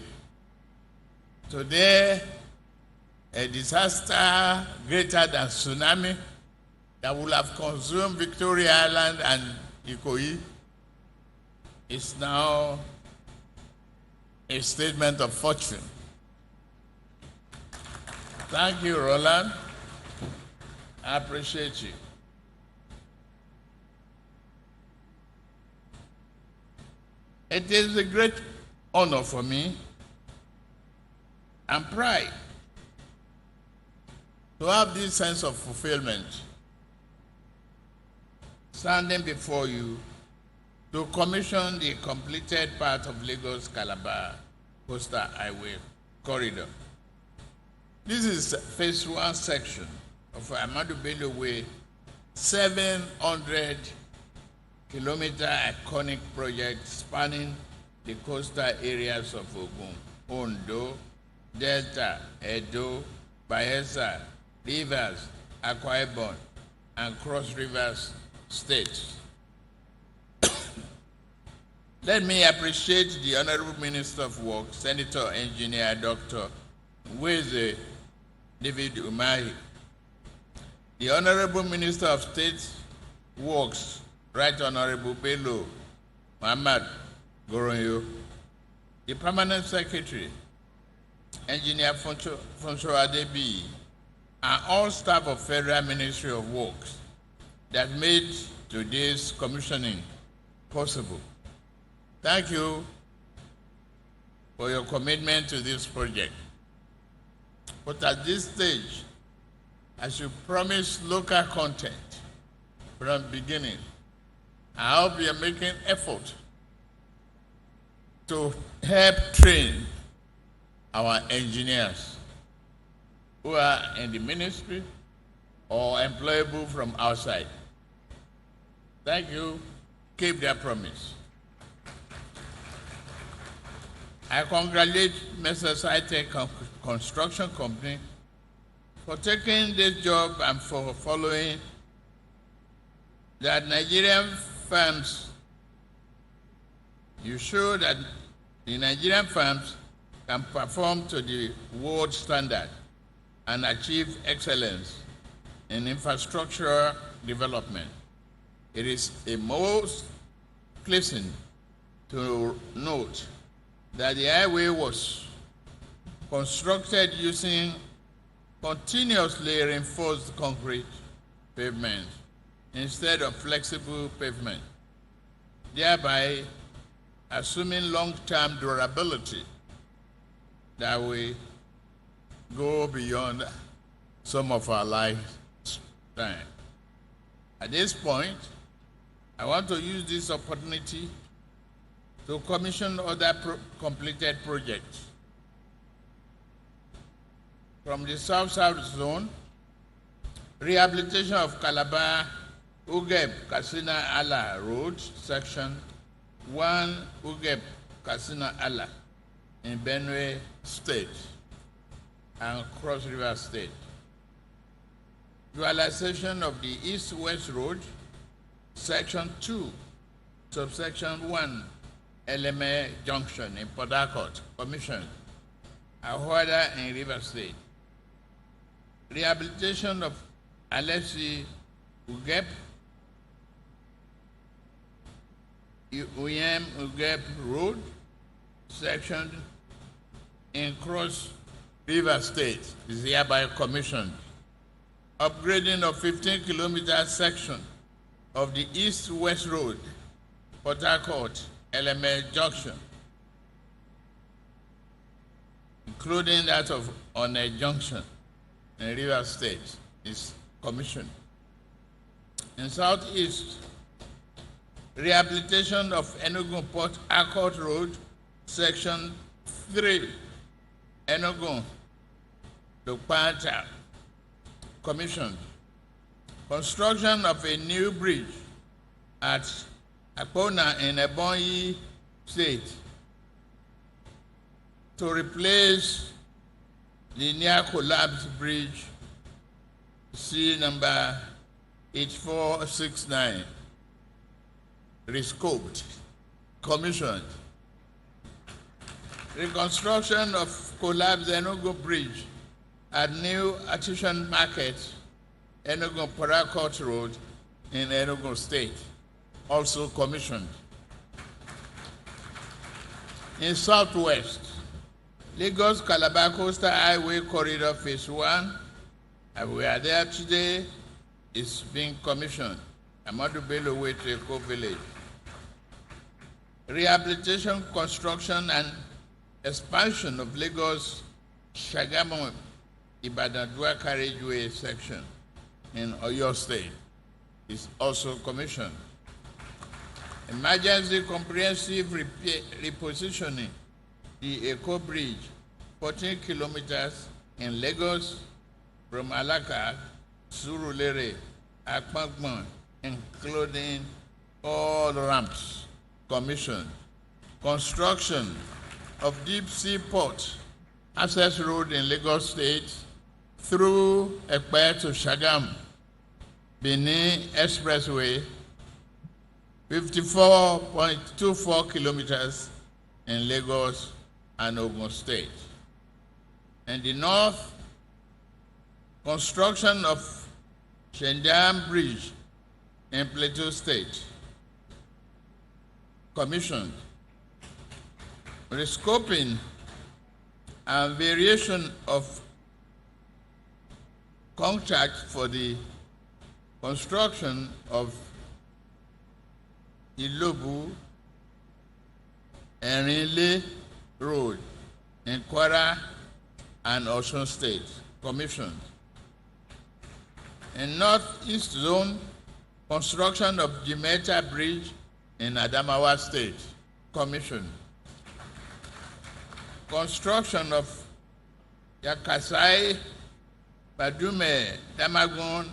Today, a disaster greater than tsunami that will have consumed Victoria Island and Ikoyi is now a statement of fortune. Thank you, Roland. I appreciate you. It is a great honor for me and pride to have this sense of fulfillment, standing before you to commission the completed part of Lagos-Calabar Coastal Highway corridor. This is phase 1 section of Ahmadu Bello Way, 700-kilometer iconic project spanning the coastal areas of Ogun, Ondo, Delta, Edo, Bayelsa, Rivers, Akwa Ibom, and Cross Rivers states. Let me appreciate the Honorable Minister of Works, Senator Engineer Dr. Weze David Umahi, the Honorable Minister of State Works, Right Honorable Bello Muhammad Goronyo, the Permanent Secretary, Engineer Fonso Adebi, and all staff of Federal Ministry of Works that made today's commissioning possible. Thank you for your commitment to this project. But at this stage, I should promise local content from the beginning. I hope you are making effort to help train our engineers who are in the ministry or employable from outside. Thank you. Keep their promise. I congratulate Mr. Saite Construction Company for taking this job and for following that Nigerian firms. You show that the Nigerian firms can perform to the world standard and achieve excellence in infrastructure development. It is a most pleasing to note that the highway was constructed using continuously reinforced concrete pavement instead of flexible pavement, thereby assuming long-term durability that will go beyond some of our lifetime. At this point, I want to use this opportunity to commission other completed projects. From the South-South zone, rehabilitation of Calabar, Ugeb, Katsina Allah Road, section 1, Ugeb, Katsina Allah, in Benue State and Cross River State. Dualization of the East-West Road, section 2, subsection 1, Eleme Junction in Port Harcourt, commissioned. Ahoada in River State. Rehabilitation of Alessi Ugep, Uyem Ugep Road, section in Cross River State is hereby commissioned. Upgrading of 15-kilometer section of the East-West Road, Port Harcourt, Eleme Junction, including that of One Junction in River State, is commissioned. In Southeast, rehabilitation of Enugu Port Harcourt Road, section 3, Enugu, Dokpata, commissioned. Construction of a new bridge at Akpona in Ebonyi State to replace the near collapsed bridge C number 8469, rescoped, commissioned. Reconstruction of collapsed Enugu Bridge at New Artisan Market, Enugu Port Harcourt Road in Enugu State, also commissioned. In Southwest, Lagos-Calabar Coastal Highway Corridor Phase 1, and we are there today, is being commissioned. Ahmadu Bello Way to Eko Village. rehabilitation, construction, and expansion of Lagos-Shagamu Ibadan dual carriageway section in Oyo State is also commissioned. Emergency comprehensive repositioning the Eco Bridge, 14 kilometers in Lagos from Alaka, Surulere, Akpangman, including all ramps, commissioned. Construction of deep sea port access road in Lagos State through Ekpe to Shagam, Benin Expressway, 54.24 kilometers in Lagos and Ogun State. In the north, construction of Shendam Bridge in Plateau State, commissioned. Rescoping and variation of contract for the construction of Ilobu Erinle Road in Kwara and Osun State, commissioned. In Northeast Zone, construction of Jimeta Bridge in Adamawa State, commissioned. Construction of Yakasai, Badume, Damagun,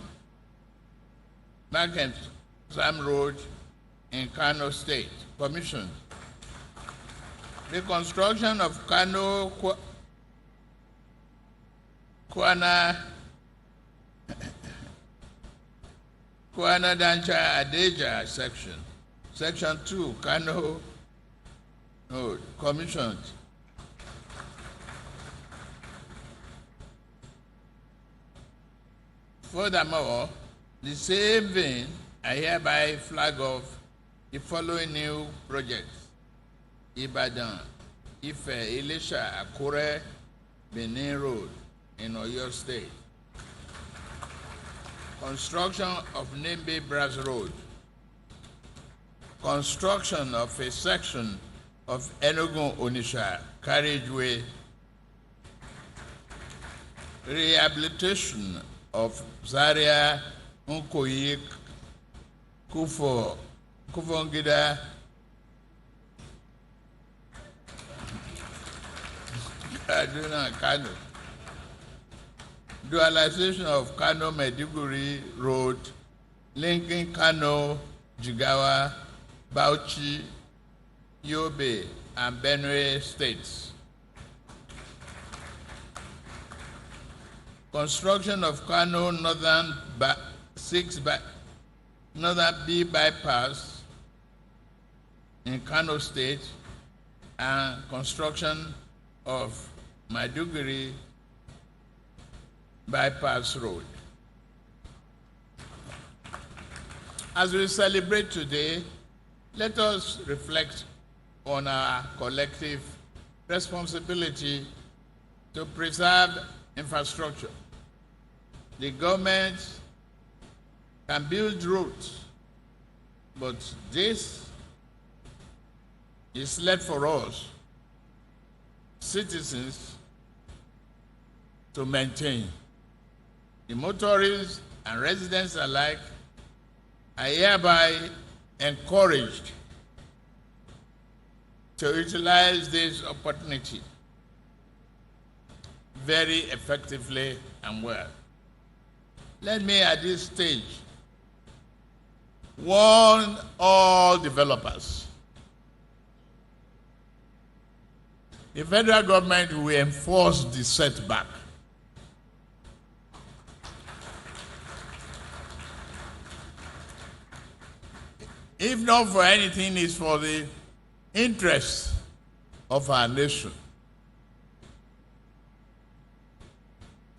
Market Sam Road in Kano State, commissioned. Reconstruction of Kano Kwana Dancha Adeja section 2, Kano Road, commissioned. Furthermore, the same vein, I hereby flag off the following new projects: Ibadan, Ife, Elisha, Akure, Benin Road in Oyo State. Construction of Nembe Brass Road. Construction of a section of Enugu Onisha carriageway. Rehabilitation of Zaria, Nkoyi, Kufongida, Kaduna, Kano. Dualization of Kano Maiduguri Road, linking Kano, Jigawa, Bauchi, Yobe, and Benue states. Construction of Kano Northern B bypass in Kano State, and construction of Maiduguri bypass road. As we celebrate today, let us reflect on our collective responsibility to preserve infrastructure. The government can build roads, but this is left for us, citizens, to maintain. The motorists and residents alike are hereby encouraged to utilize this opportunity very effectively and well. Let me at this stage warn all developers. The federal government will enforce the setback. If not for anything, it's for the interests of our nation.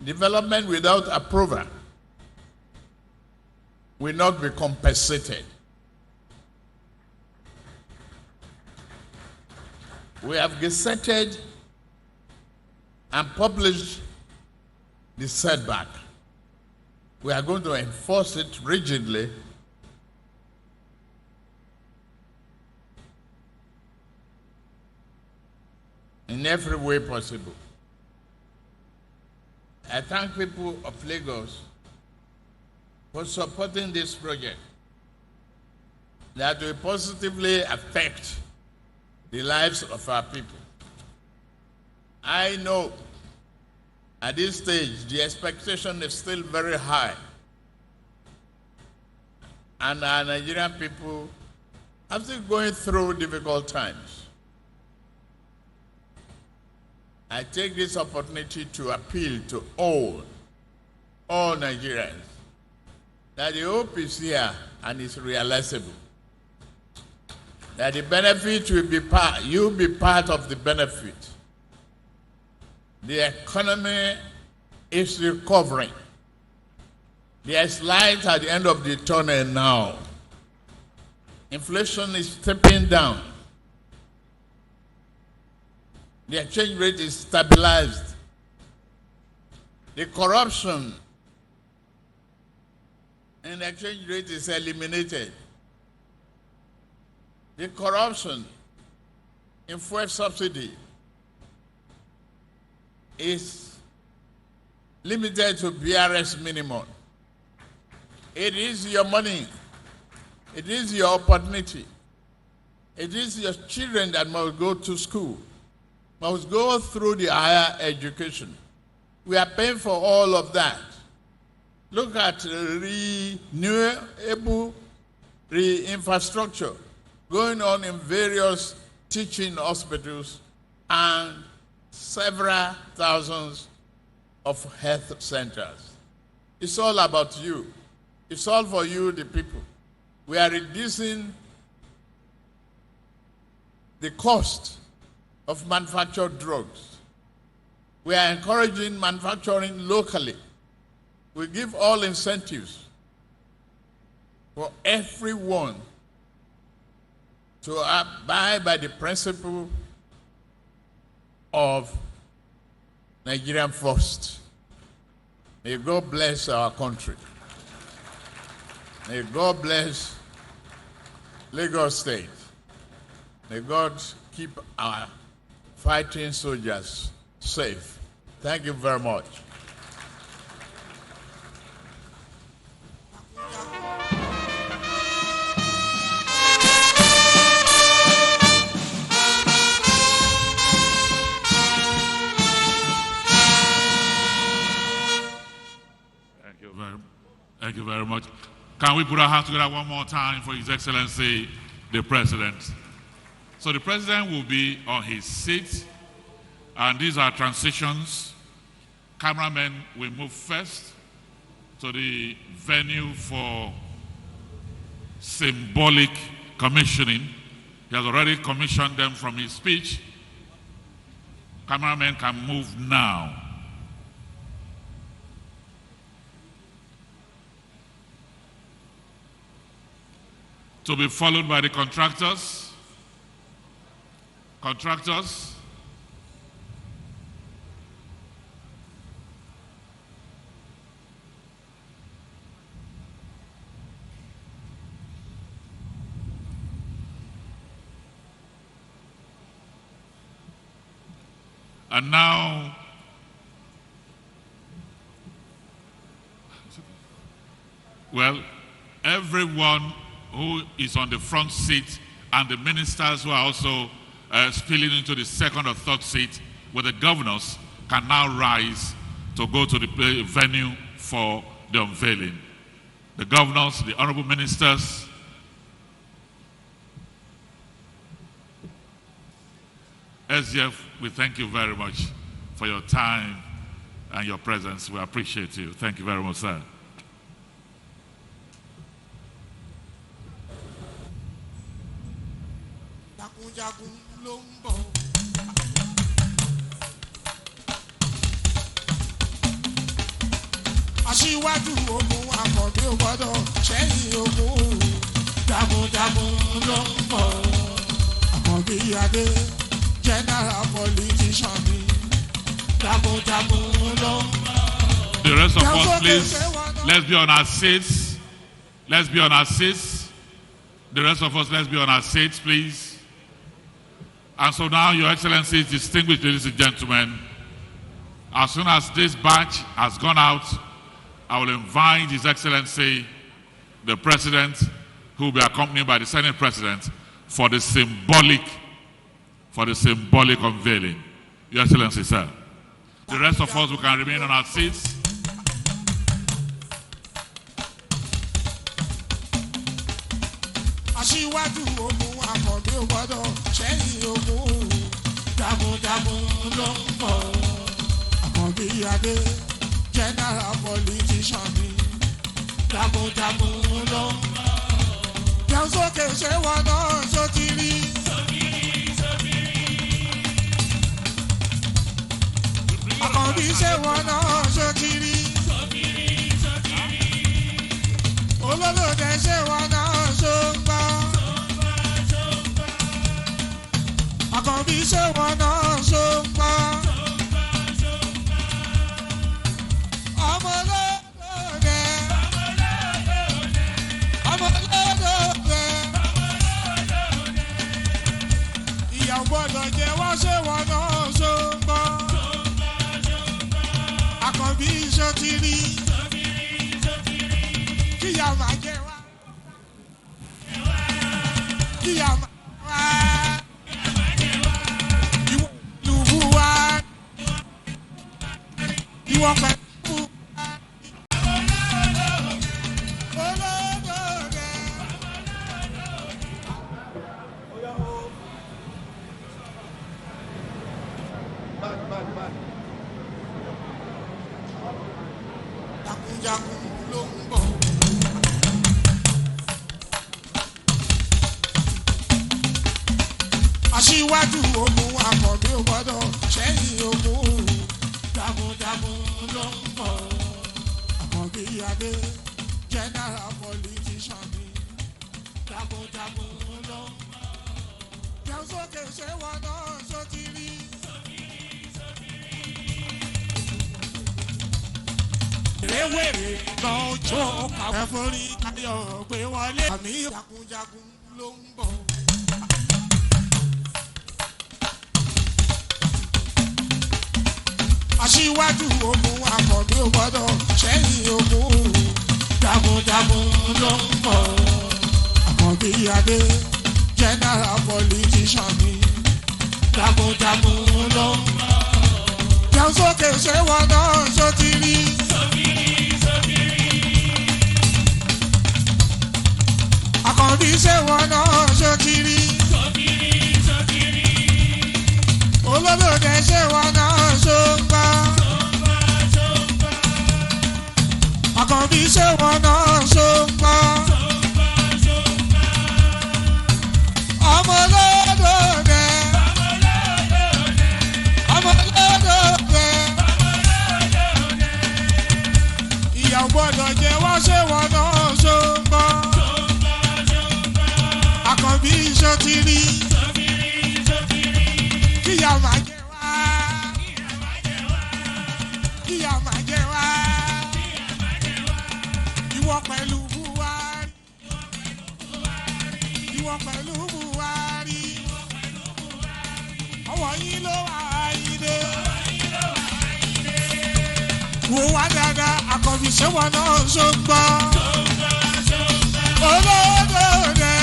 Development without approval will not be compensated. We have gazetted and published the setback. We are going to enforce it rigidly. in every way possible. I thank people of Lagos for supporting this project that will positively affect the lives of our people. I know at this stage the expectation is still very high, and our Nigerian people are still going through difficult times. I take this opportunity to appeal to all Nigerians that the hope is here and is realizable. That the benefit will be you'll be part of the benefit. The economy is recovering. There is light at the end of the tunnel now. Inflation is stepping down. The exchange rate is stabilized. The corruption in the exchange rate is eliminated. The corruption in fuel subsidy is limited to BRS minimum. It is your money. It is your opportunity. It is your children that must go to school, must go through the higher education. We are paying for all of that. Look at renewable infrastructure going on in various teaching hospitals and several thousands of health centers. It's all about you. It's all for you, the people. We are reducing the cost of manufactured drugs. We are encouraging manufacturing locally. We give all incentives for everyone to abide by the principle of Nigerian first. May God bless our country. May God bless Lagos State. May God keep our fighting soldiers safe. Thank you very much. Thank you very much. Can we put our hands together one more time for His Excellency, the President? So the President will be on his seat, and these are transitions. Cameramen will move first to the venue for symbolic commissioning. He has already commissioned them from his speech. Cameramen can move now. To be followed by the contractors. Contractors. And now, well, everyone who is on the front seat and the ministers who are also spilling into the second or third seat with the governors can now rise to go to the venue for the unveiling. The governors, the honorable ministers, SGF, we thank you very much for your time and your presence. We appreciate you. Thank you very much, sir. Aṣíwájú ogun akọ̀bí ò gbọ́dọ̀ ṣẹ́yìn ogun jagunjagun ló ń bọ̀. Àkànbí Adé general politician ni jagunjagun ló ń bọ̀. The rest of us, please, let's be on our seats. Let's be on our seats. The rest of us, let's be on our seats, please. And so now, Your Excellency, distinguished ladies and gentlemen, as soon as this batch has gone out, I will invite His Excellency, the President, who will be accompanied by the Senate President, for the symbolic unveiling. Your Excellency, sir. The rest of us, we can remain on our seats. Aṣíwájú ogun àkọ́bí ò gbọ́dọ̀ ṣẹ́yìn ogun jagunjagun ló ń bọ̀. Àkọ́bí adé general politician ni jagunjagun ló ń bọ̀. Jẹun sókè ṣé wọn náà ṣó ti rí. Àkọ́bí ṣé wọn náà ṣó ti rí. Olólùdẹ ṣé wọn náà ṣó ń gbọ́. Àkànbí ṣé wọn náà ṣó ń gbọ́. Ọmọlódé. Ọmọlódé. Ìyà ò gbọ́dọ̀ jẹ wọ́n ṣé wọn náà ṣó ń gbọ́. Àkànbí ṣó ti rí. Kíyà máa jẹ wá. Kíyà máa wá. Ìwọ lùbú wá. Ìwọ pẹ̀lú wá. Olódòdè. Jagunjagun ló ń bọ̀. Aṣíwájú ogun àkọ́bí ò gbọ́dọ̀ ṣẹ́yìn ogun jagunjagun ló ń bọ̀. Àkọ́bí adé general politician ni jagunjagun ló ń bọ̀. Jẹun sókè ṣé wọn náà ṣó ti rí. Wèrèwèrè lọ́jọ́ kàwé forí káyọ̀ gbé wọlé. Àmì jagunjagun ló ń bọ̀. Aṣíwájú ogun àkọ́bí ò gbọ́dọ̀ ṣẹ́yìn ogun jagunjagun ló ń bọ̀. Àkọ́bí adé general politician ni jagunjagun ló ń bọ̀. Jẹun sókè ṣé wọn náà ṣó ti rí. Àkọ́bí ṣé wọn náà ṣó ti rí. Olólùdẹ ṣé wọn náà ṣó ń gbọ́. Àkànbí ṣé wọn náà ṣó ń gbọ́. Ọmọlódòdè. Ọmọlódòdè. Ìyà ò gbọ́dọ̀ jẹ wọ́n ṣé wọn náà ṣó ń gbọ́. Àkànbí ṣó ti rí. Kíyà máa jẹ wá. Kíyà máa jẹ wá. Ìwọ pẹ̀lú Buhari. Ìwọ pẹ̀lú Buhari. Ọwọ́ yín ló wà ayíde. Wò wá dáadáa, Àkànbí ṣé wọn náà ṣó ń gbọ́. Olódòdè.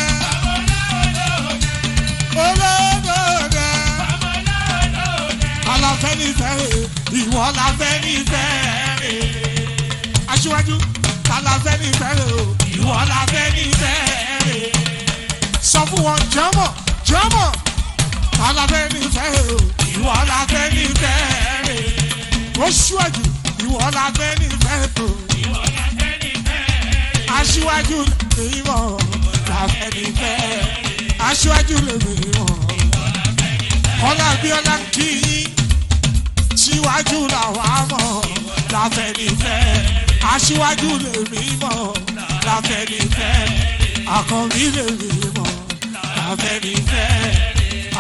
Olódòdè. Aláfẹ́ nífẹ̀ẹ́, ìwọ láfẹ́ nífẹ̀ẹ́. Aṣíwájú, aláfẹ́ nífẹ̀ẹ́, ìwọ láfẹ́ nífẹ̀ẹ́. Sọ fún wọn jẹ́mọ̀, jẹ́mọ̀. Aláfẹ́ nífẹ̀ẹ́, ìwọ láfẹ́ nífẹ̀ẹ́. Oṣùwàjú, ìwọ láfẹ́ nífẹ̀ẹ́. Aṣíwájú lèmi mọ̀, láfẹ́ nífẹ̀ẹ́. Aṣíwájú lèmi mọ̀. Ọlábíọ́lá kì í síwájú làwọn àmọ́ láfẹ́nifẹ́. Aṣíwájú lèmi mọ̀ láfẹ́nifẹ́. Àkànbí lèmi mọ̀ láfẹ́nifẹ́.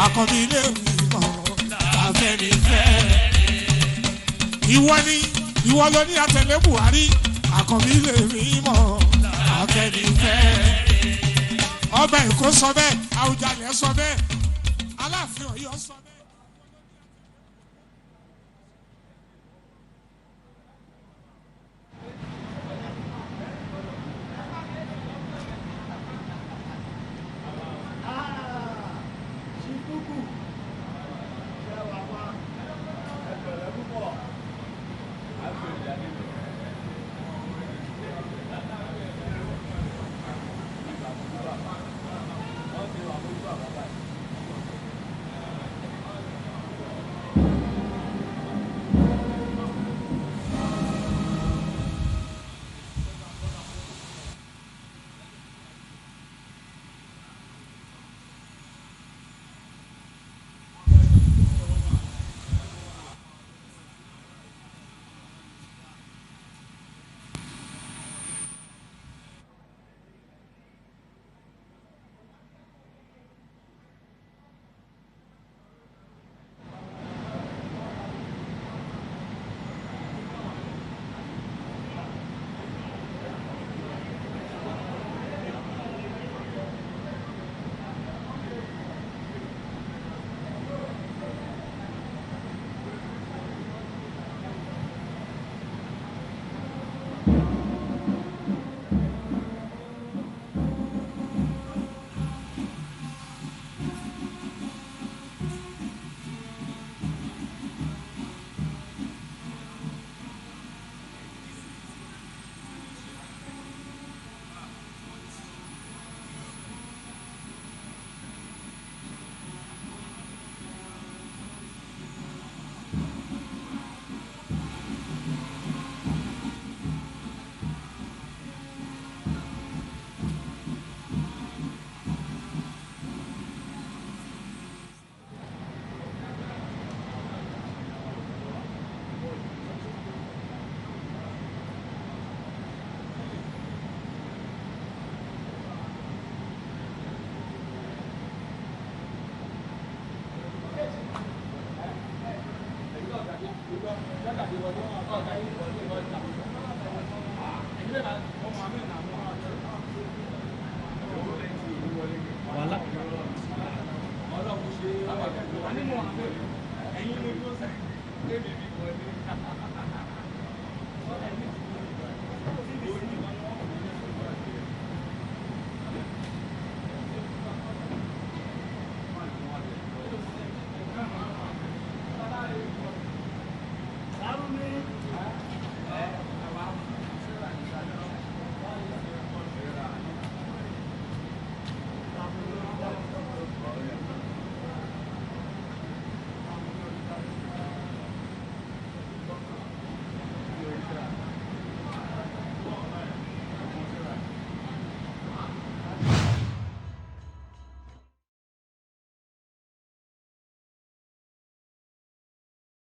Àkànbí lèmi mọ̀ láfẹ́nifẹ́. Ìwọ ló ní àtẹ̀lé Buhari. Àkànbí lèmi mọ̀ láfẹ́nifẹ́. Ọba Èkó sọ bẹ́ẹ̀, Àwùjalẹ̀ sọ bẹ́ẹ̀. Aláàfin Ọ̀yọ́ sọ bẹ́ẹ̀. Ẹ̀yin ló ń lọ sẹ́yìn,